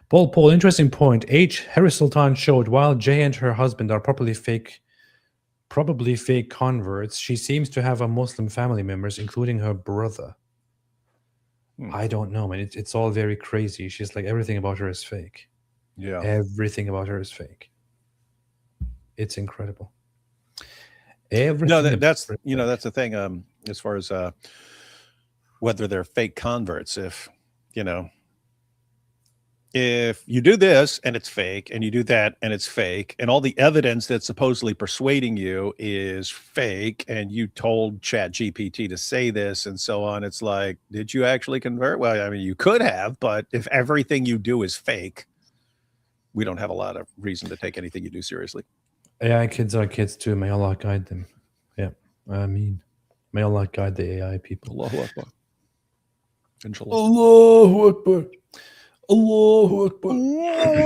Paul, interesting point. H. Harris Sultan showed while Jay and her husband are probably fake converts, she seems to have a Muslim family members, including her brother. I don't know, man. It's all very crazy. She's like, everything about her is fake. Yeah. Everything about her is fake. It's incredible. Everything. No, that's the thing. As far as whether they're fake converts, if you do this and it's fake, and you do that and it's fake, and all the evidence that's supposedly persuading you is fake, and you told ChatGPT to say this and so on, it's like, did you actually convert? Well, I mean, you could have, but if everything you do is fake, we don't have a lot of reason to take anything you do seriously. AI kids are kids too. May Allah guide them. Yeah, I mean, may Allah guide the AI people. Allahu Akbar. Inshallah. Allahu Akbar. Allahu Akbar. Allahu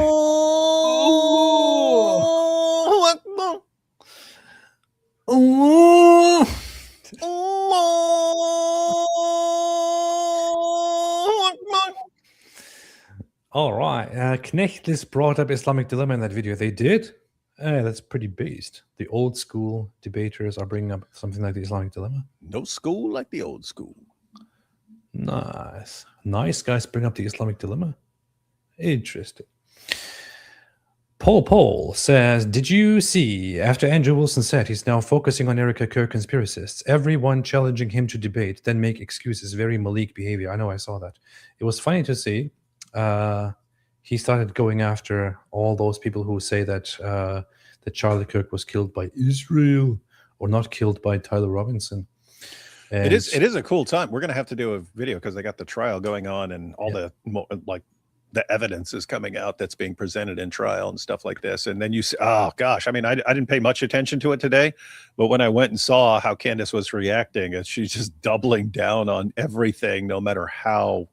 Akbar. Allah. Allahu Akbar. All right. Knechtless brought up Islamic dilemma in that video. They did. That's pretty based. The old school debaters are bringing up something like the Islamic dilemma. No school like the old school. Nice guys bring up the Islamic dilemma. Interesting. Paul says, did you see, after Andrew Wilson said he's now focusing on Erica Kerr conspiracists, everyone challenging him to debate, then make excuses, very Malik behavior. I know, I saw that. It was funny to see. He started going after all those people who say that that Charlie Kirk was killed by Israel or not killed by Tyler Robinson. And It is a cool time. We're going to have to do a video because they got the trial going on and all the the evidence is coming out that's being presented in trial and stuff like this. And then you see, oh gosh, I mean, I didn't pay much attention to it today, but when I went and saw how Candace was reacting, and she's just doubling down on everything, no matter how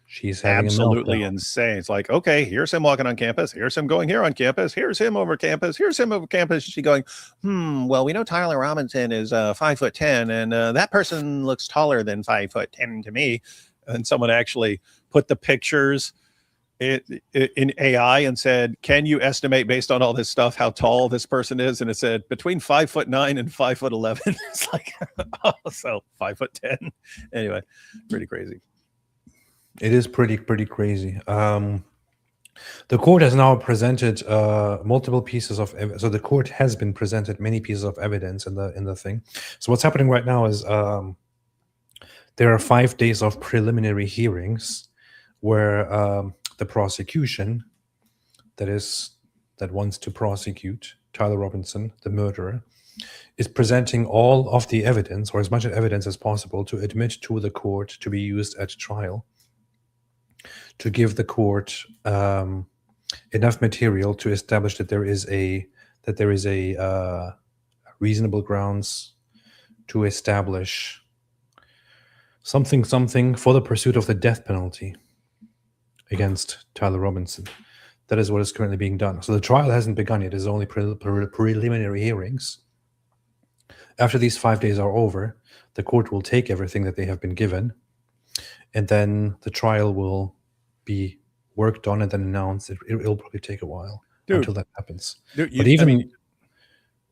she's having absolutely a meltdown. insane. It's like, okay, here's him walking on campus. Here's him going here on campus. Here's him over campus. Here's him over campus. She's going, well, we know Tyler Robinson is 5'10", and that person looks taller than 5'10" to me. And someone actually put the pictures in AI and said, can you estimate based on all this stuff how tall this person is? And it said between 5'9" and 5'11". It's like, oh, so 5'10". Anyway, pretty crazy. It is pretty crazy. The court has now presented multiple pieces of so the court has been presented many pieces of evidence in the thing. So what's happening right now is there are 5 days of preliminary hearings where the prosecution that wants to prosecute Tyler Robinson, the murderer, is presenting all of the evidence, or as much evidence as possible, to admit to the court to be used at trial, to give the court enough material to establish that there is a reasonable grounds to establish something for the pursuit of the death penalty against Tyler Robinson. That is what is currently being done. So the trial hasn't begun yet. It's only preliminary hearings. After these 5 days are over, the court will take everything that they have been given, and then the trial will be worked on and then announced. It'll probably take a while until that happens. But even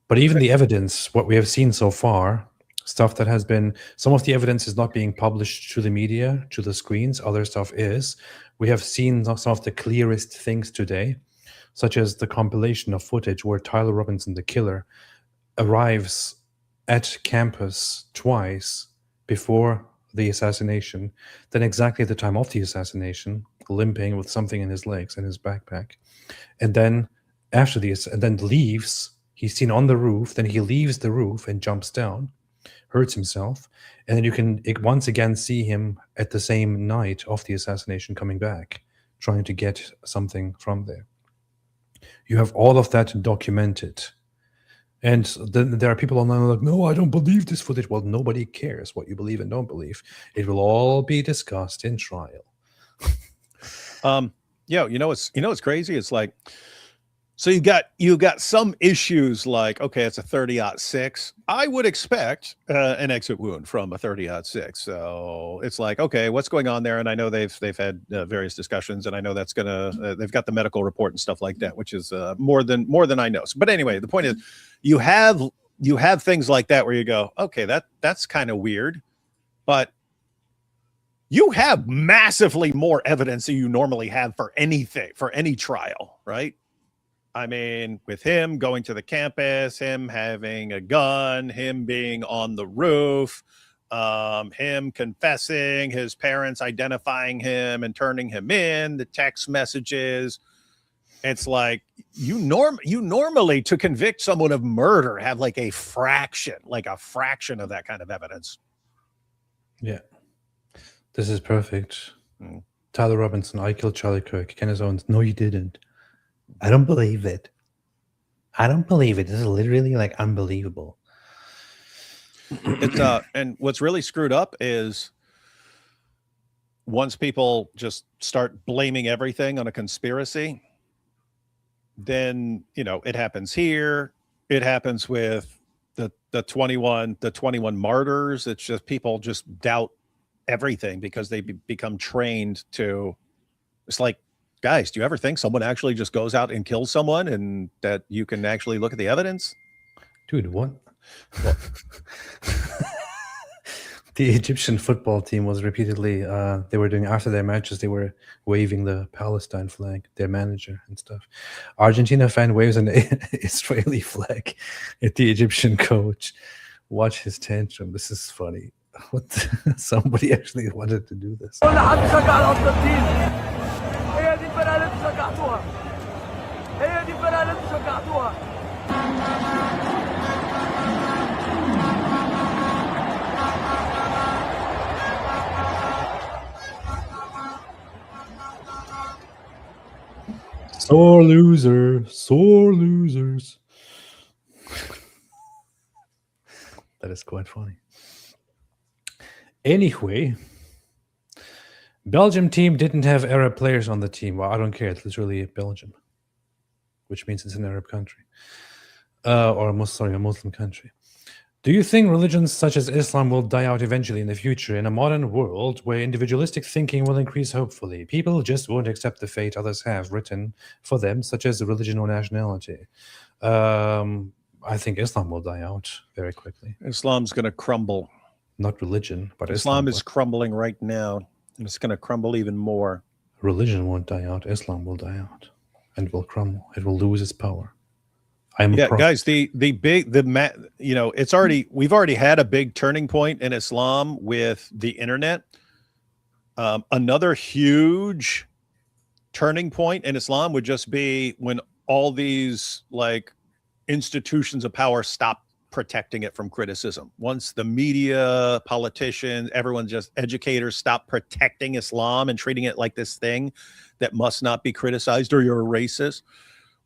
the evidence, what we have seen so far, stuff that has been, some of the evidence is not being published to the media, to the screens. Other stuff is. We have seen some of the clearest things today, such as the compilation of footage where Tyler Robinson, the killer, arrives at campus twice before the assassination, then exactly at the time of the assassination, limping with something in his legs and his backpack, and then after this, and then leaves. He's seen on the roof, then he leaves the roof and jumps down, hurts himself, and then you can once again see him at the same night of the assassination coming back, trying to get something from there. You have all of that documented. And then there are people online who are like, no, I don't believe this footage. Well, nobody cares what you believe and don't believe. It will all be discussed in trial. Yeah, you know what's crazy? It's like, so you got some issues like, okay, it's a 30-06. I would expect an exit wound from a 30-06. So it's like, okay, what's going on there? And I know they've had various discussions, and I know that's they've got the medical report and stuff like that, which is more than I know. But anyway, the point is, you have things like that where you go, okay, that's kind of weird, but you have massively more evidence than you normally have for anything, for any trial, right? I mean, with him going to the campus, him having a gun, him being on the roof, him confessing, his parents identifying him and turning him in, the text messages. It's like you normally, to convict someone of murder, have like a fraction of that kind of evidence. Yeah. This is perfect. Tyler Robinson, I killed Charlie Kirk. Kenneth Owens, no, you didn't. I don't believe it. This is literally like unbelievable. It's and what's really screwed up is once people just start blaming everything on a conspiracy, then it happens here. It happens with the 21 martyrs. It's just people just doubt everything because they become trained to. It's like guys, do you ever think someone actually just goes out and kills someone and that you can actually look at the evidence? Dude, what? The Egyptian football team was repeatedly, they were doing, after their matches, they were waving the Palestine flag, their manager and stuff. Argentina fan waves an Israeli flag at the Egyptian coach. Watch his tantrum. This is funny. What? Somebody actually wanted to do this. Sore loser, sore losers. That is quite funny. Anyway, Belgium team didn't have Arab players on the team. Well, I don't care. It's literally Belgium, which means it's an Arab country, or a Muslim country. Do you think religions such as Islam will die out eventually in the future in a modern world where individualistic thinking will increase? Hopefully, people just won't accept the fate others have written for them, such as religion or nationality. I think Islam will die out very quickly. Islam's going to crumble. Not religion, but Islam is crumbling right now, and it's going to crumble even more. Religion won't die out. Islam will die out and will crumble. It will lose its power. Guys, it's already, we've already had a big turning point in Islam with the internet. Another huge turning point in Islam would just be when all these like institutions of power stop protecting it from criticism. Once the media, politicians, everyone, just educators stop protecting Islam and treating it like this thing that must not be criticized, or you're a racist.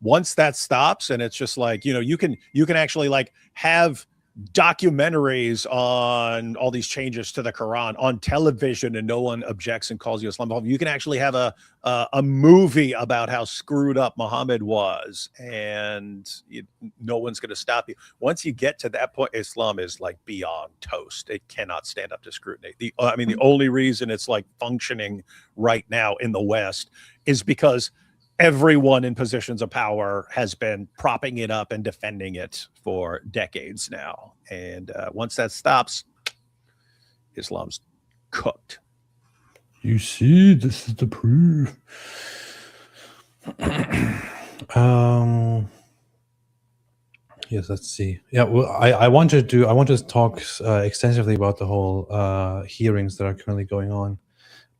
Once that stops, and it's just like, you can actually like have documentaries on all these changes to the Quran on television and no one objects and calls you Islamophobe. You can actually have a movie about how screwed up Muhammad was, and no one's going to stop you. Once you get to that point, Islam is like beyond toast. It cannot stand up to scrutiny. The only reason it's like functioning right now in the West is because everyone in positions of power has been propping it up and defending it for decades now. And once that stops, Islam's cooked. You see, this is the proof. Yes, let's see. Yeah, well, I want to talk extensively about the whole hearings that are currently going on.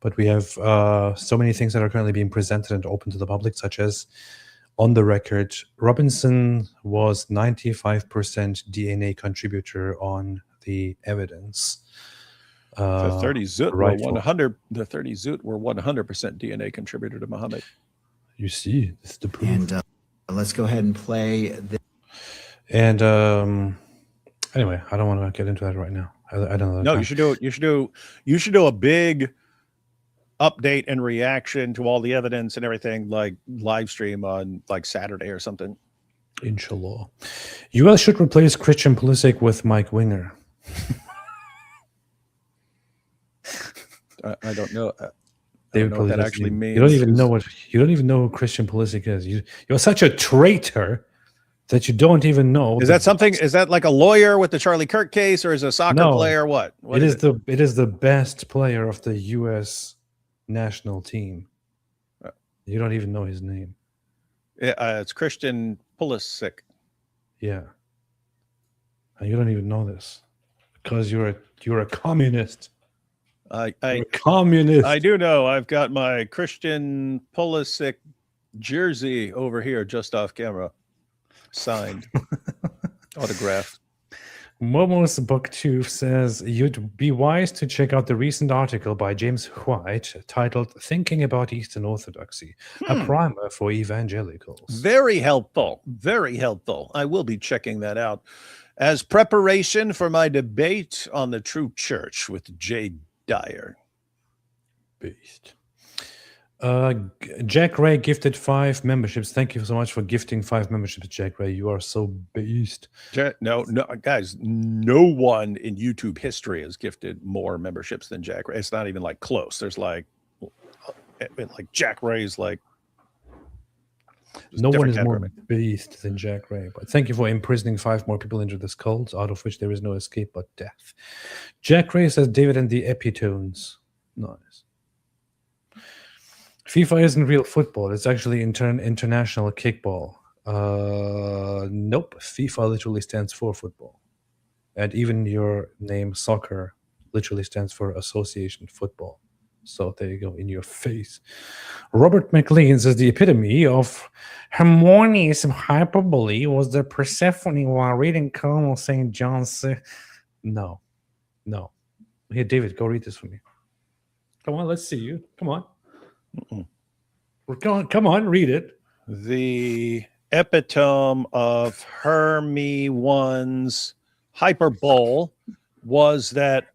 But we have so many things that are currently being presented and open to the public, such as, on the record, Robinson was 95% DNA contributor on the evidence. The 30 Zut were 100. The 30 Zut were 100% DNA contributor to Muhammad. You see, this is the proof. And let's go ahead and play. And anyway, I don't want to get into that right now. I don't know. No, you should do it. You should do a big update and reaction to all the evidence and everything, like live stream on like Saturday or something. Inshallah. US should replace Christian Pulisic with Mike Winger. I don't know. David what that actually means. You don't even know who Christian Pulisic is. You're such a traitor that you don't even know. Is that like a lawyer with the Charlie Kirk case, or is it a soccer player? What it is the best player of the US national team. You don't even know his name. It's Christian Pulisic. Yeah, and you don't even know this because you're a communist. You're a communist. I do know. I've got my Christian Pulisic jersey over here, just off camera, signed, autographed. Momo's Booktube says, you'd be wise to check out the recent article by James White titled Thinking About Eastern Orthodoxy, a primer for evangelicals. Very helpful. Very helpful. I will be checking that out as preparation for my debate on the true church with Jay Dyer. Beast. Jack Ray gifted 5 memberships. Thank you so much for gifting 5 memberships, Jack Ray. You are so beast. No, guys, no one in YouTube history has gifted more memberships than Jack Ray. It's not even like close. There's like Jack Ray's like Just No one different is Cat more Hermit. beast than Jack Ray. But thank you for imprisoning 5 more people into this cult, out of which there is no escape but death. Jack Ray says David and the Epitones. Nice. FIFA isn't real football. It's actually international kickball. Nope. FIFA literally stands for football. And even your name, soccer, literally stands for association football. So there you go, in your face. Robert McLean says the epitome of Hermione's hyperbole was the Persephone while reading Colonel St. John's. No. Here, David, go read this for me. Come on, let's see you. Come on. Come on, read it. The epitome of Hermione's hyperbole was that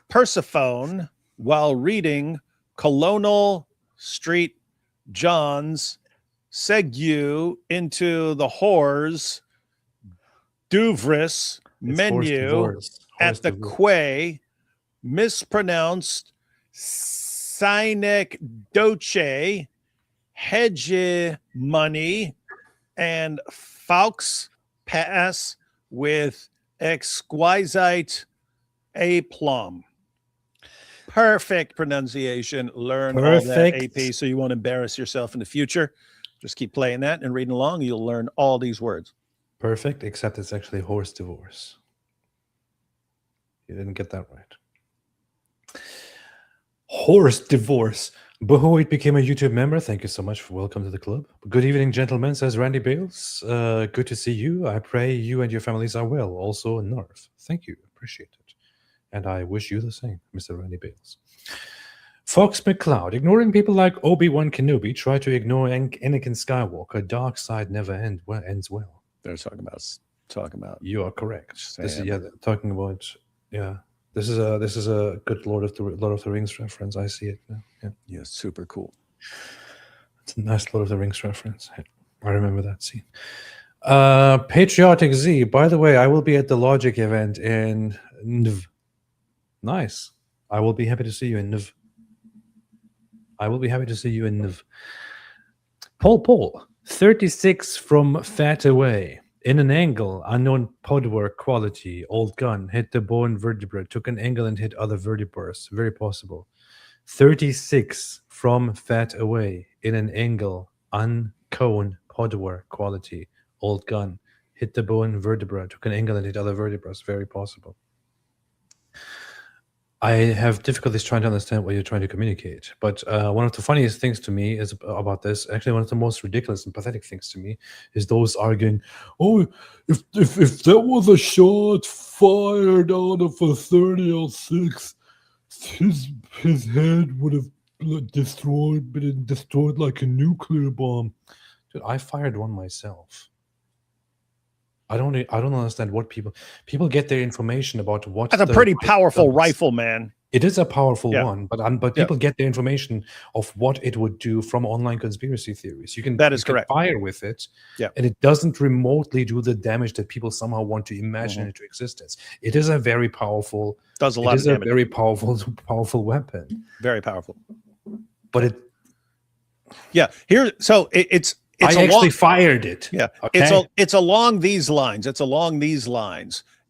Persephone, while reading Colonel St. John's, segue into the whores Douvres menu at the quay, mispronounced synecdoche, hegemony, and Faux pass with exquisite aplomb. Perfect pronunciation. Learn all that Perfect. AP so you won't embarrass yourself in the future. Just keep playing that and reading along. You'll learn all these words. Perfect, except it's actually horse divorce. You didn't get that right. Horse divorce. Bohoit became a YouTube member. Thank you so much. Welcome to the club. Good evening, gentlemen, says Randy Bales. Good to see you. I pray you and your families are well. Also, Narf. Thank you. Appreciate it. And I wish you the same, Mr. Randy Bales. Fox McCloud. Ignoring people like Obi-Wan Kenobi. Try to ignore Anakin Skywalker. Dark side never ends well. They're talking about You are correct. This is Sam. talking about This is a good Lord of the Rings reference. I see it now. Yeah, super cool. It's a nice Lord of the Rings reference. I remember that scene. Patriotic Z. By the way, I will be at the Logic event in Nv. Nice. I will be happy to see you in Nv. Paul. 36 from Fat Away. In an angle, unknown podwork quality, old gun, hit the bone vertebra, took an angle and hit other vertebrae. Very possible. 36 from Fat Away. In an angle, uncone podwork quality, old gun, hit the bone vertebra, took an angle and hit other vertebrae. Very possible. I have difficulties trying to understand what you're trying to communicate. But one of the funniest things to me is about this, actually one of the most ridiculous and pathetic things to me, is those arguing, oh, if that was a shot fired out of a 30-06, his head would have been destroyed like a nuclear bomb. Dude, I fired one myself. I don't understand what people get their information about what. That's a pretty powerful rifle, man. It is a powerful one, but people get their information of what it would do from online conspiracy theories. You can correct. Fire with it, Yeah. and it doesn't remotely do the damage that people somehow want to imagine into existence. It is a very powerful. Does a lot of damage. A very powerful weapon. Very powerful. But it. Yeah. It's I actually fired it. Yeah. Okay? It's along these lines.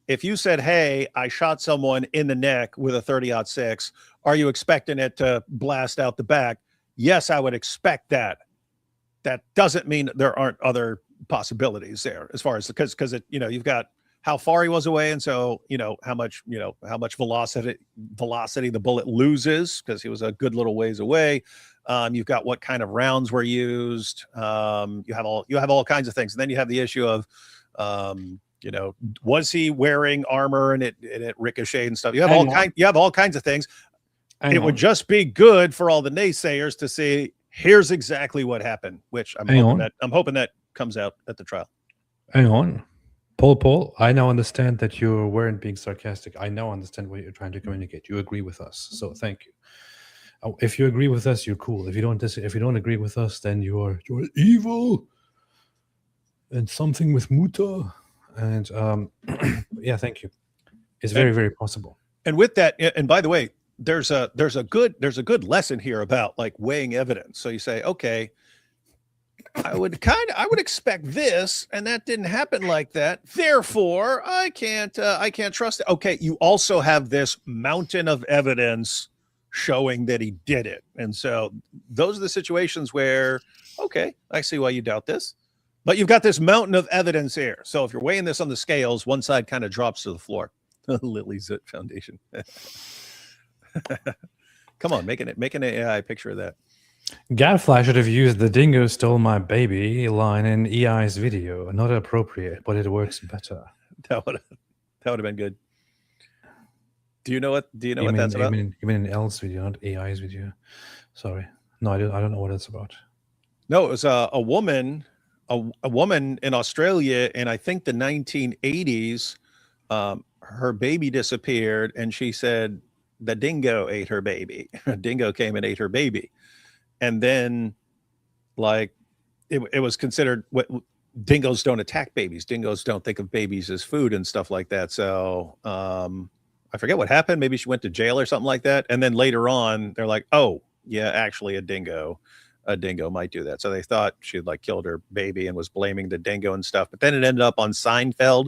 If you said, hey, I shot someone in the neck with a 30-06, are you expecting it to blast out the back? Yes, I would expect that. That doesn't mean that there aren't other possibilities there as far as because it, you've got how far he was away, and so how much velocity the bullet loses because he was a good little ways away. You've got what kind of rounds were used. You have all kinds of things, and then you have the issue of was he wearing armor and it ricocheted and stuff. You have all kinds of things. It would just be good for all the naysayers to see here's exactly what happened, which I'm hoping that comes out at the trial. Hang on. Paul, I now understand that you weren't being sarcastic. I now understand what you're trying to communicate. You agree with us, so thank you. If you agree with us, you're cool. If you don't agree with us, then you're evil and something with muta. And yeah, thank you. It's very, very possible. And with that, and by the way, there's a good lesson here about like weighing evidence. So you say, okay, I would expect this, and that didn't happen like that. Therefore, I can't trust it. Okay, you also have this mountain of evidence showing that he did it. And so those are the situations where, okay, I see why you doubt this. But you've got this mountain of evidence here. So if you're weighing this on the scales, one side kind of drops to the floor. Lily's Foundation. Come on, make an AI picture of that. Gadfly should have used the dingo stole my baby line in EI's video. Not appropriate, but it works better. That would have been good. Do you know what that's about? You mean in L's video, not AI's video. Sorry. No, I don't know what it's about. No, it was a woman in Australia in I think the 1980s. Her baby disappeared, and she said the dingo ate her baby. A dingo came and ate her baby. And then, like, it was considered what dingoes don't attack babies. Dingoes don't think of babies as food and stuff like that. So I forget what happened. Maybe she went to jail or something like that. And then later on, they're like, oh, yeah, actually a dingo might do that. So they thought she had like killed her baby and was blaming the dingo and stuff. But then it ended up on Seinfeld,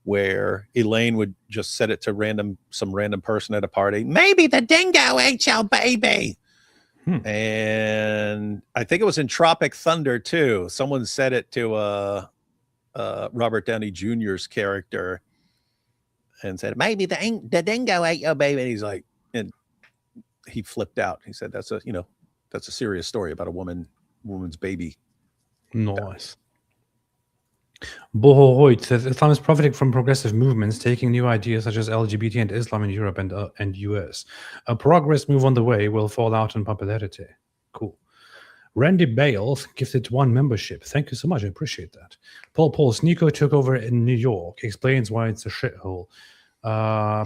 where Elaine would just set it to some random person at a party. Maybe the dingo ate your baby. And I think it was in Tropic Thunder too. Someone said it to Robert Downey Jr.'s character and said, maybe the dingo ate your baby. And he's like, and he flipped out. He said, that's a serious story about a woman's baby. Nice. Bohohoit says Islam is profiting from progressive movements, taking new ideas such as LGBT and Islam in Europe and US. A progress move on the way will fall out in popularity. Cool. Randy Bales gifted 1 membership. Thank you so much. I appreciate that. Paul Nico took over in New York. Explains why it's a shithole.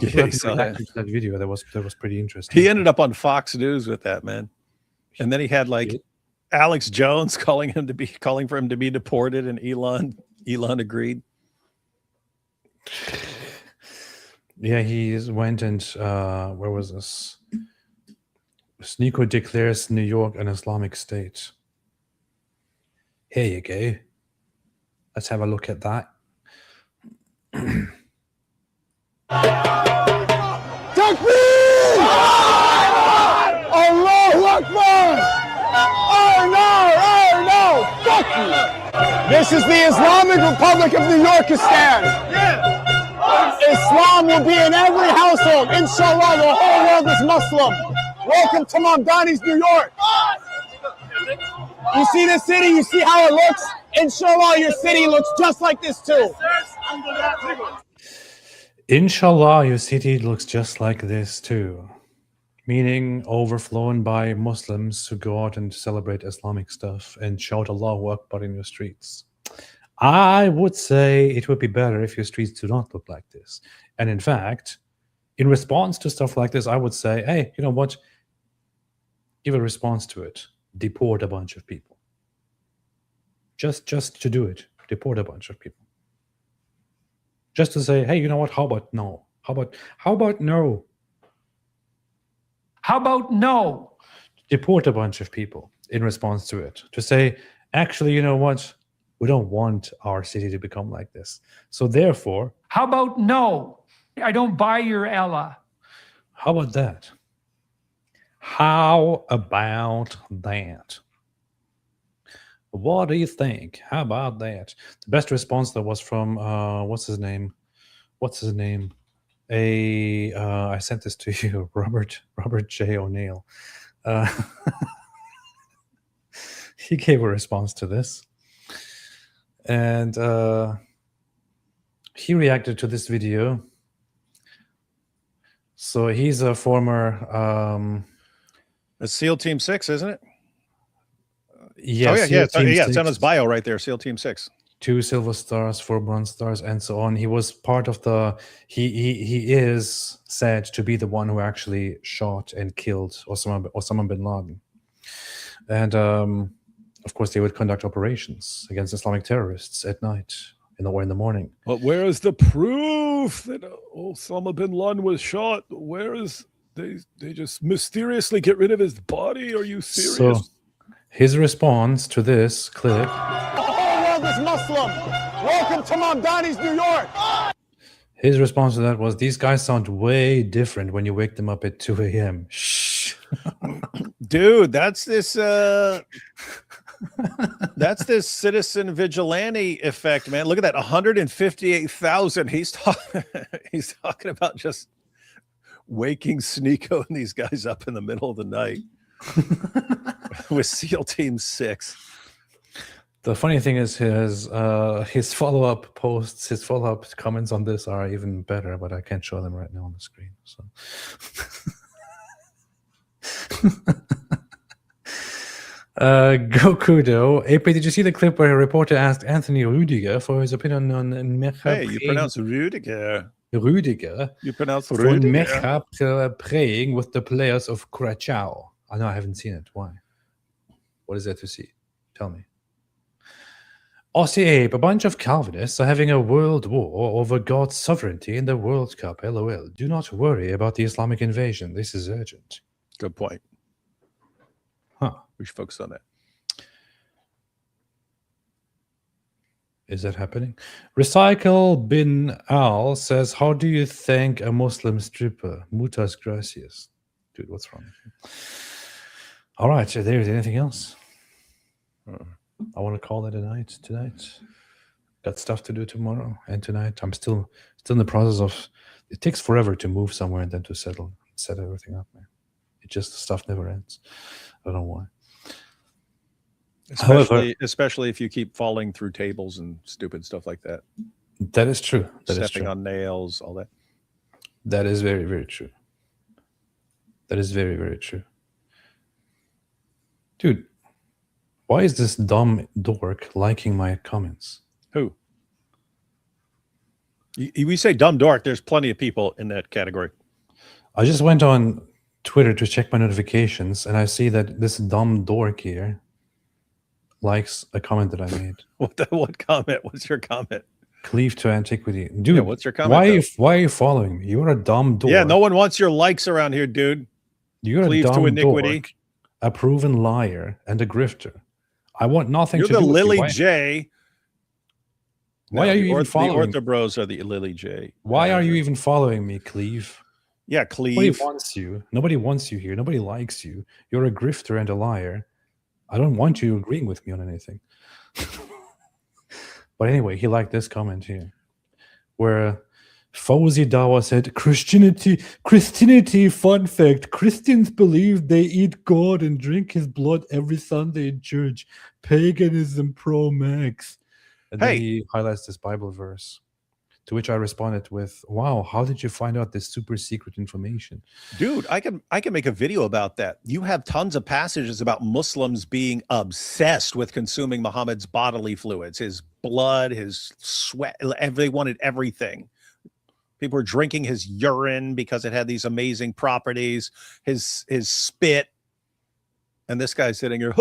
He saw that video. That was pretty interesting. He ended up on Fox News with that, man. And then he had like Alex Jones calling for him to be deported, and Elon agreed. Yeah, he went and where was this? Sneeko declares New York an Islamic state. Here you go. Let's have a look at that. Takbir! Allahu Akbar! Oh no! Fuck you! This is the Islamic Republic of New Yorkistan. Islam will be in every household. Inshallah, the whole world is Muslim. Welcome to Mamdani's New York. You see this city? You see how it looks? Inshallah, your city looks just like this too. Inshallah, your city looks just like this too. Meaning overflown by Muslims who go out and celebrate Islamic stuff and shout Allahu Akbar in your streets. I would say it would be better if your streets do not look like this. And in fact, in response to stuff like this, I would say, hey, you know what? Give a response to it. Deport a bunch of people. Just to do it. Deport a bunch of people. Just to say, hey, you know what? How about no? How about no? How about no? Deport a bunch of people in response to it. To say, actually, you know what? We don't want our city to become like this. So therefore... How about no? I don't buy your Ella. How about that? How about that? What do you think? How about that? The best response that was from, what's his name? I sent this to you, Robert J. O'Neill. He gave a response to this. And he reacted to this video. So he's a former... It's SEAL Team 6, isn't it? Yes. It's on his bio right there, SEAL Team 6. 2 silver stars, 4 bronze stars, and so on. He was part of the... He is said to be the one who actually shot and killed Osama bin Laden. And, of course, they would conduct operations against Islamic terrorists at night or in the morning. But where is the proof that Osama bin Laden was shot? Where is... They just mysteriously get rid of his body? Are you serious? So his response to this clip. The whole world is Muslim. Welcome to Mamdani's New York. His response to that was, "These guys sound way different when you wake them up at 2 a.m." Shh. Dude, that's this that's this citizen vigilante effect, man. Look at that, 158,000. He's talking about just waking Sneeko and these guys up in the middle of the night with SEAL Team 6. The funny thing is his follow-up posts, his follow-up comments on this are even better, but I can't show them right now on the screen. So Gokudo. AP, did you see the clip where a reporter asked Anthony Rüdiger for his opinion on Mecha? Hey, you pronounce Rüdiger. Rüdiger. You pronounce For Rüdiger. Mecha praying with the players of Curaçao. I know I haven't seen it. Why? What is there to see? Tell me. Aussie Ape, a bunch of Calvinists are having a world war over God's sovereignty in the World Cup. LOL. Do not worry about the Islamic invasion. This is urgent. Good point. Huh. We should focus on that. Is that happening? Recycle Bin Al says, how do you thank a Muslim stripper? Muchas gracias. Dude, what's wrong with you? All right, so there's anything else? I want to call it a night tonight. Got stuff to do tomorrow and tonight. I'm still in the process of. It takes forever to move somewhere and then to set everything up, man. It just stuff never ends. I don't know why. Especially if you keep falling through tables and stupid stuff like that. That is true. Stepping on nails, all that. That is very, very true. That is very, very true. Dude, why is this dumb dork liking my comments? Who? We say dumb dork. There's plenty of people in that category. I just went on Twitter to check my notifications, and I see that this dumb dork here likes a comment that I made. What comment? What's your comment? Cleave to antiquity. Dude, yeah, what's your comment? Why are you following me? You're a dumb dork. Yeah, no one wants your likes around here, dude. You're Cleave a dumb to iniquity. dork, a proven liar, and a grifter. I want nothing You're to do the with Lily you. J. Why are you even following The Ortho Bros are the Lily J. Why are you even following me, Cleave? Yeah, Cleave. Nobody wants you. Nobody wants you here. Nobody likes you. You're a grifter and a liar. I don't want you agreeing with me on anything. But anyway, he liked this comment here, where Fawzi Dawa said, Christianity, fun fact, Christians believe they eat God and drink his blood every Sunday in church. Paganism pro max. And then he highlights this Bible verse, to which I responded with, wow, how did you find out this super secret information? Dude, I can make a video about that. You have tons of passages about Muslims being obsessed with consuming Muhammad's bodily fluids, his blood, his sweat. They wanted everything. People were drinking his urine because it had these amazing properties, his spit. And this guy's sitting here,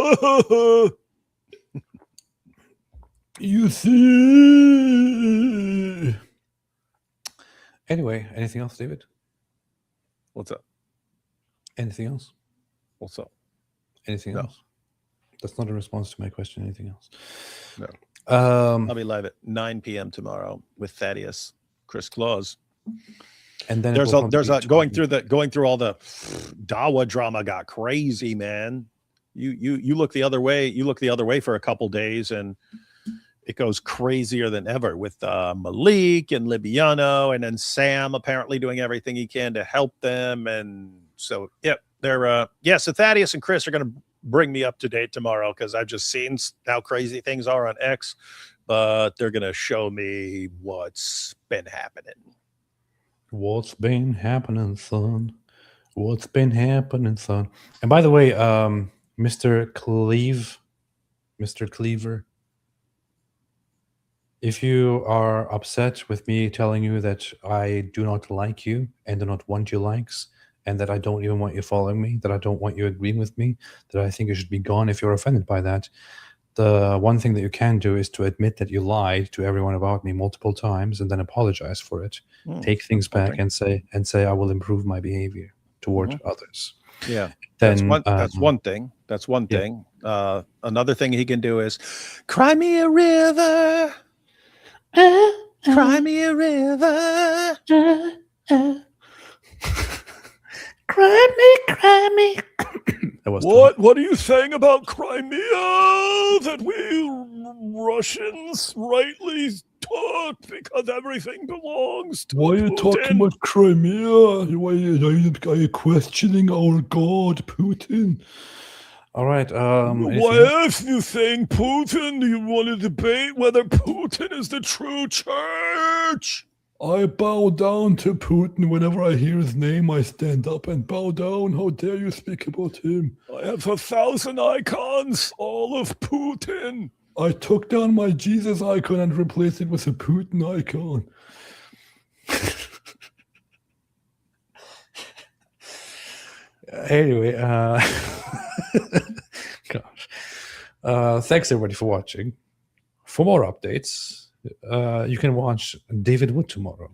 You see. Anyway, anything else, David? What's up? Anything else? What's up? Anything else? That's not a response to my question. Anything else? No. I'll I'll be live at 9 p.m. tomorrow with Thaddeus, Chris Claus. And then there's going through all the Dawa drama got crazy, man. You look the other way. You look the other way for a couple days, and it goes crazier than ever with Malik and Libiano, and then Sam apparently doing everything he can to help them. And so, yep, they're so Thaddeus and Chris are going to bring me up to date tomorrow, because I've just seen how crazy things are on X, but they're going to show me what's been happening. What's been happening, son? What's been happening, son? And by the way, Mr. Cleaver, if you are upset with me telling you that I do not like you and do not want your likes, and that I don't even want you following me, that I don't want you agreeing with me, that I think you should be gone if you're offended by that, the one thing that you can do is to admit that you lied to everyone about me multiple times and then apologize for it. Take things back and say I will improve my behavior toward others. Yeah, Then that's one thing. That's one thing. Another thing he can do is cry me a river. Cry me a river. Cry me. That was What are you saying about Crimea that we Russians rightly took because everything belongs to Why are you Putin? talking about Crimea? Are you questioning our God, Putin? all right. Why else you saying Putin? Do you want to debate whether Putin is the true church? I bow down to Putin. Whenever I hear his name, I stand up and bow down. How dare you speak about him? I have 1,000 icons, all of Putin. I took down my Jesus icon and replaced it with a Putin icon. Anyway, gosh. Thanks everybody for watching. For more updates, you can watch David Wood tomorrow.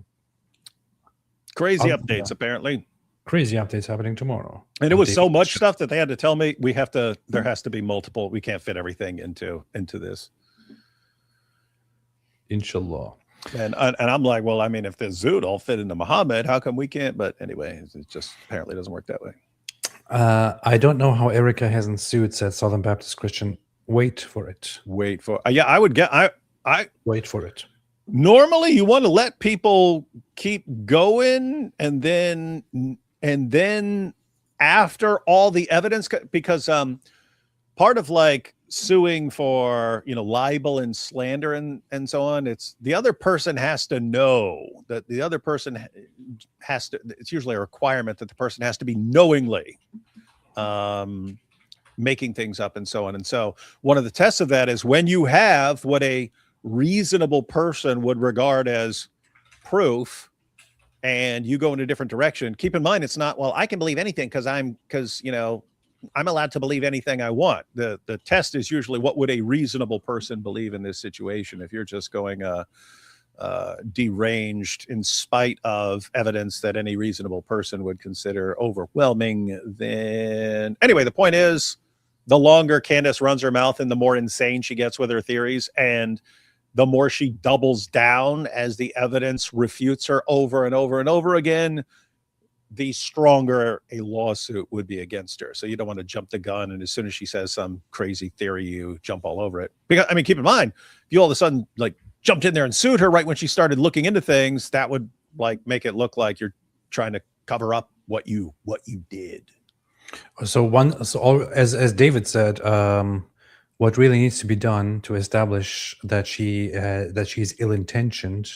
Crazy updates, apparently. Crazy updates happening tomorrow. And it was so much stuff that they had to tell me there has to be multiple. We can't fit everything into this. Inshallah. And I'm like, well, I mean, if the Zoot all fit into Muhammad, how come we can't? But anyway, it just apparently doesn't work that way. I don't know how Erica hasn't sued, said Southern Baptist Christian. Wait for it. Wait for yeah, I would get I wait for it. Normally you want to let people keep going and then after all the evidence, because part of like suing for libel and slander and so on, it's the other person has to know that the other person has to, it's usually a requirement that the person has to be knowingly making things up and so on. And so one of the tests of that is when you have what a reasonable person would regard as proof and you go in a different direction. Keep in mind, it's not, well, I can believe anything because I'm allowed to believe anything I want. The test is usually what would a reasonable person believe in this situation. If you're just going deranged in spite of evidence that any reasonable person would consider overwhelming, then anyway, the point is the longer Candace runs her mouth and the more insane she gets with her theories, and the more she doubles down as the evidence refutes her over and over and over again, the stronger a lawsuit would be against her. So you don't want to jump the gun, and as soon as she says some crazy theory, you jump all over it. Because I mean, keep in mind, if you all of a sudden like jumped in there and sued her right when she started looking into things, that would like make it look like you're trying to cover up what you did. So as David said, what really needs to be done to establish that she's ill-intentioned,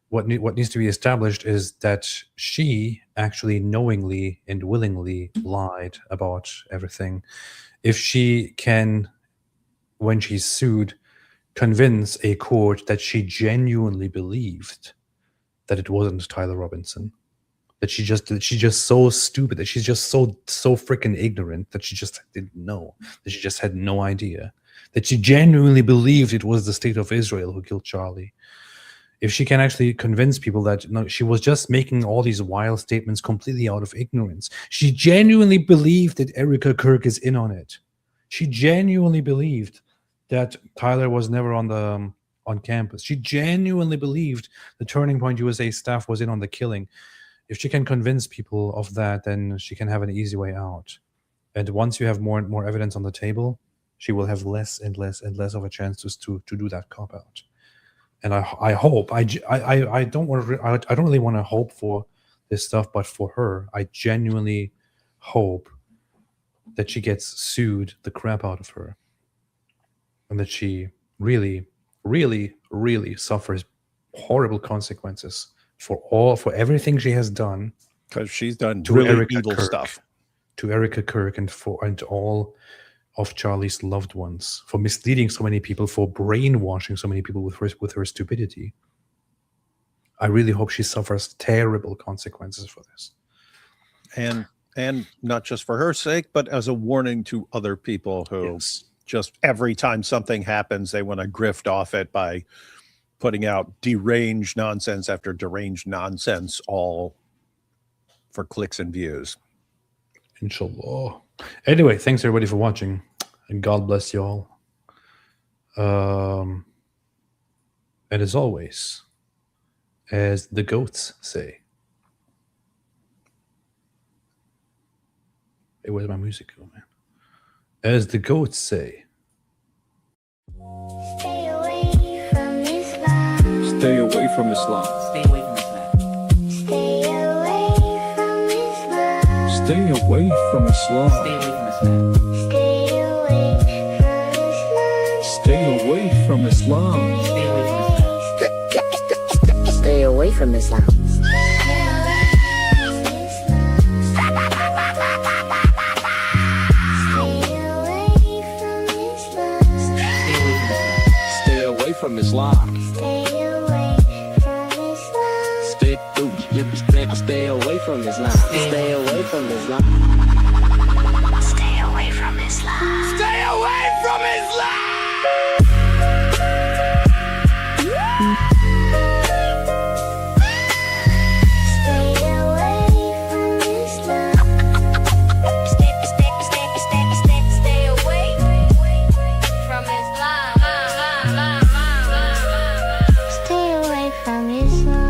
what needs to be established is that she actually knowingly and willingly lied about everything. If she can, when she's sued, convince a court that she genuinely believed that it wasn't Tyler Robinson, that she's just so stupid, that she's just so freaking ignorant, that she just didn't know, that she just had no idea, that she genuinely believed it was the state of Israel who killed Charlie. If she can actually convince people that no, she was just making all these wild statements completely out of ignorance. She genuinely believed that Erica Kirk is in on it. She genuinely believed that Tyler was never on campus. She genuinely believed the Turning Point USA staff was in on the killing. If she can convince people of that, then she can have an easy way out. And once you have more and more evidence on the table, she will have less and less and less of a chance to do that cop out. And I hope I don't really want to hope for this stuff, but for her, I genuinely hope that she gets sued the crap out of her, and that she really, really, really suffers horrible consequences for everything she has done, because she's done to really Erica evil Kirk, stuff to Erica Kirk and all of Charlie's loved ones, for misleading so many people, for brainwashing so many people with her stupidity. I really hope she suffers terrible consequences for this, and not just for her sake, but as a warning to other people who just every time something happens, they want to grift off it by putting out deranged nonsense after deranged nonsense, all for clicks and views. Inshallah. Anyway, thanks everybody for watching, and God bless you all. And as always, as the goats say, hey, where's my music go, man? As the goats say, stay away from Islam. Stay away from Islam. Stay away from Islam. Stay away from Islam. Stay away from Islam. Stay away from Islam. Stay away from Islam. Stay away from Islam. Stay away from Islam. Stay away from Islam. Stay away from Islam. Stay away from Islam! Stay away from Islam.